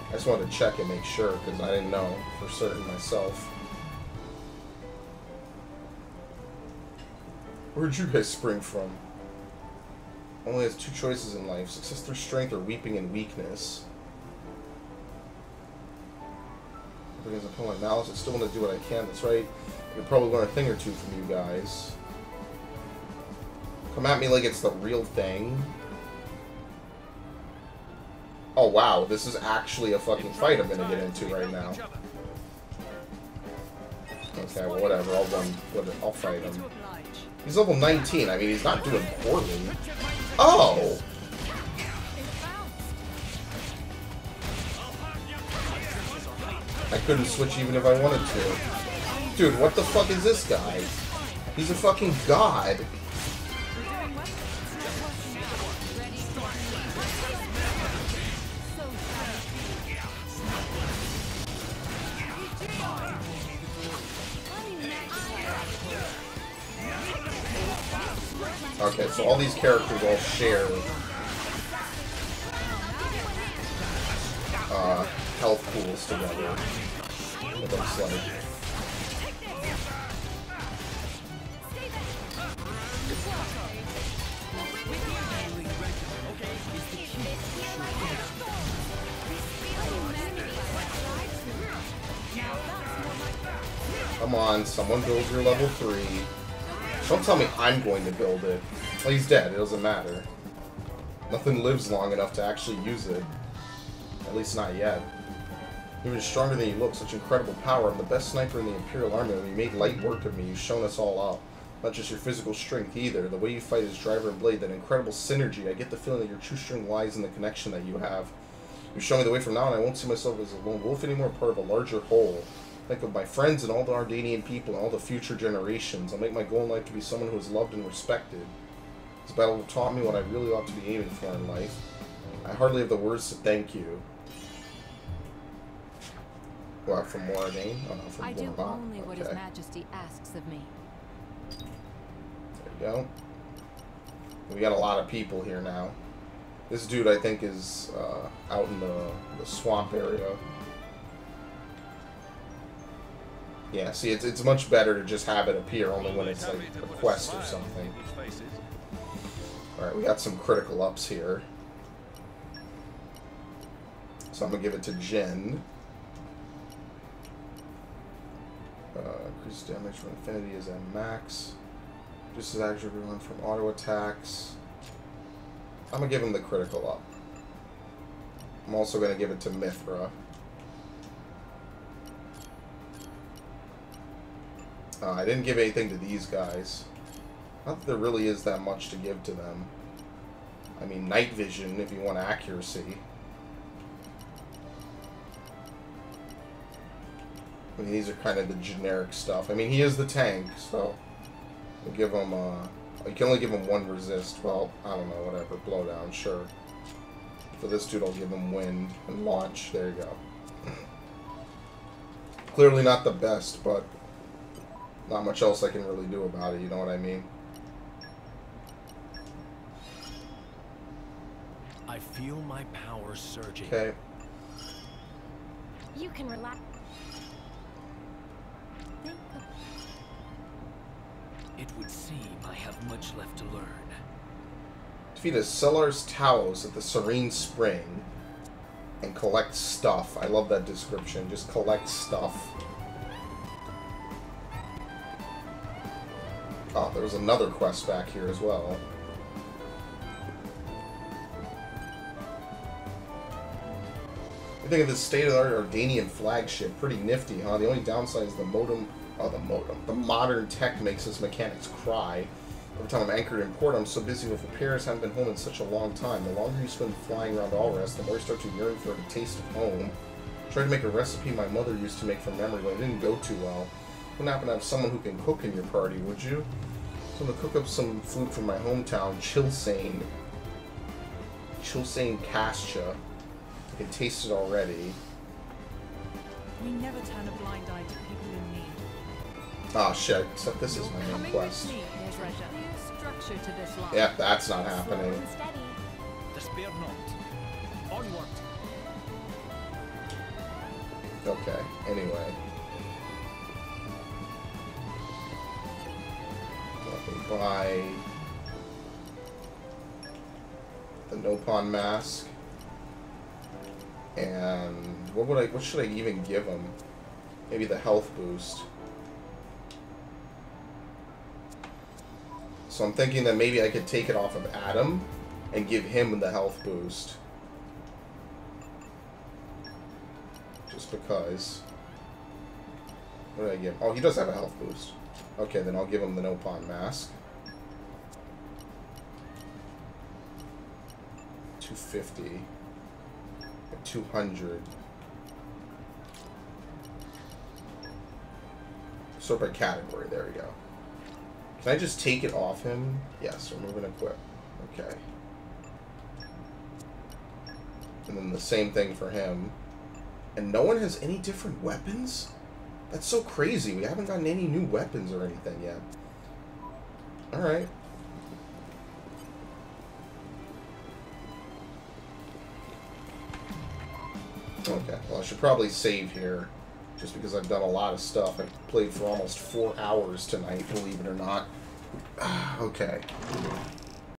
I just wanted to check and make sure, because I didn't know for certain myself. Where'd you guys spring from? Only has two choices in life. Success through strength or weeping in weakness. Because I put my malice, I still want to do what I can. That's right. I could probably learn a thing or two from you guys. Come at me like it's the real thing. Oh wow, this is actually a fucking fight I'm gonna get into right now. Okay, well whatever, I'll fight him. He's level 19, I mean he's not doing poorly. Oh! I couldn't switch even if I wanted to. Dude, what the fuck is this guy? He's a fucking god. Okay, so all these characters all share health pools together, it looks like. Come on, someone build your level 3. Don't tell me I'm going to build it. Well, he's dead, it doesn't matter. Nothing lives long enough to actually use it. At least not yet. Even stronger than you look, such incredible power. I'm the best sniper in the Imperial Army. When you made light work of me, you've shown us all up. Not just your physical strength either. The way you fight as Driver and Blade, that incredible synergy. I get the feeling that your true strength lies in the connection that you have. You've shown me the way from now on. I won't see myself as a lone wolf anymore, part of a larger whole. Think of my friends and all the Ardanian people and all the future generations. I'll make my goal in life to be someone who is loved and respected. This battle taught me what I really ought to be aiming for in life. I hardly have the words to thank you. What, from Moradane? Oh no, from I do only what His Okay. Majesty asks of me. There you go. We got a lot of people here now. This dude, I think, is out in the swamp area. Yeah, see, it's much better to just have it appear only when it's like a quest or something. Alright, we got some critical ups here. So I'm going to give it to Jin. Increased damage from Infinity is at max. Just as accurate everyone from auto attacks. I'm going to give him the critical up. I'm also going to give it to Mithra. I didn't give anything to these guys. Not that there really is that much to give to them. I mean, night vision if you want accuracy. I mean, these are kind of the generic stuff. I mean, he is the tank, so we'll give him, you can only give him 1 resist. Well, I don't know, whatever. Blowdown, sure. For this dude, I'll give him wind and launch. There you go. Clearly not the best, but not much else I can really do about it, you know what I mean? I feel my power surging. Okay. You can relax. It would seem I have much left to learn. Defeat a Sellar's Talos at the Serene Spring and collect stuff. I love that description. Just collect stuff. Oh, there was another quest back here as well. I think of this state-of-the-art Ardanian flagship. Pretty nifty, huh? The only downside is the modem. Oh, the modem. The modern tech makes its mechanics cry. Every time I'm anchored in port, I'm so busy with repairs, haven't been home in such a long time. The longer you spend flying around Allrest, the more you start to yearn for a taste of home. Tried to make a recipe my mother used to make from memory, but it didn't go too well. Wouldn't happen to have someone who can cook in your party, would you? So I'm gonna cook up some food from my hometown, Chilsane. Chilsane Cascia. I can taste it already. We never turn a blind eye to people in need. Ah, shit. Except this is my main quest. Structure to this line. Yeah, that's not happening. Despair not. Onward. Okay, anyway. Let me buy the Nopon mask. And what should I even give him? Maybe the health boost. So I'm thinking that maybe I could take it off of Adam and give him the health boost. Just because. What did I give him? Oh, he does have a health boost. Okay, then I'll give him the Nopon mask. 250. 200. Sort by category, there we go. Can I just take it off him? Yes, remove and equip. Okay. And then the same thing for him. And no one has any different weapons? That's so crazy. We haven't gotten any new weapons or anything yet. Alright. Okay, well I should probably save here. Just because I've done a lot of stuff. I played for almost 4 hours tonight, believe it or not. Okay.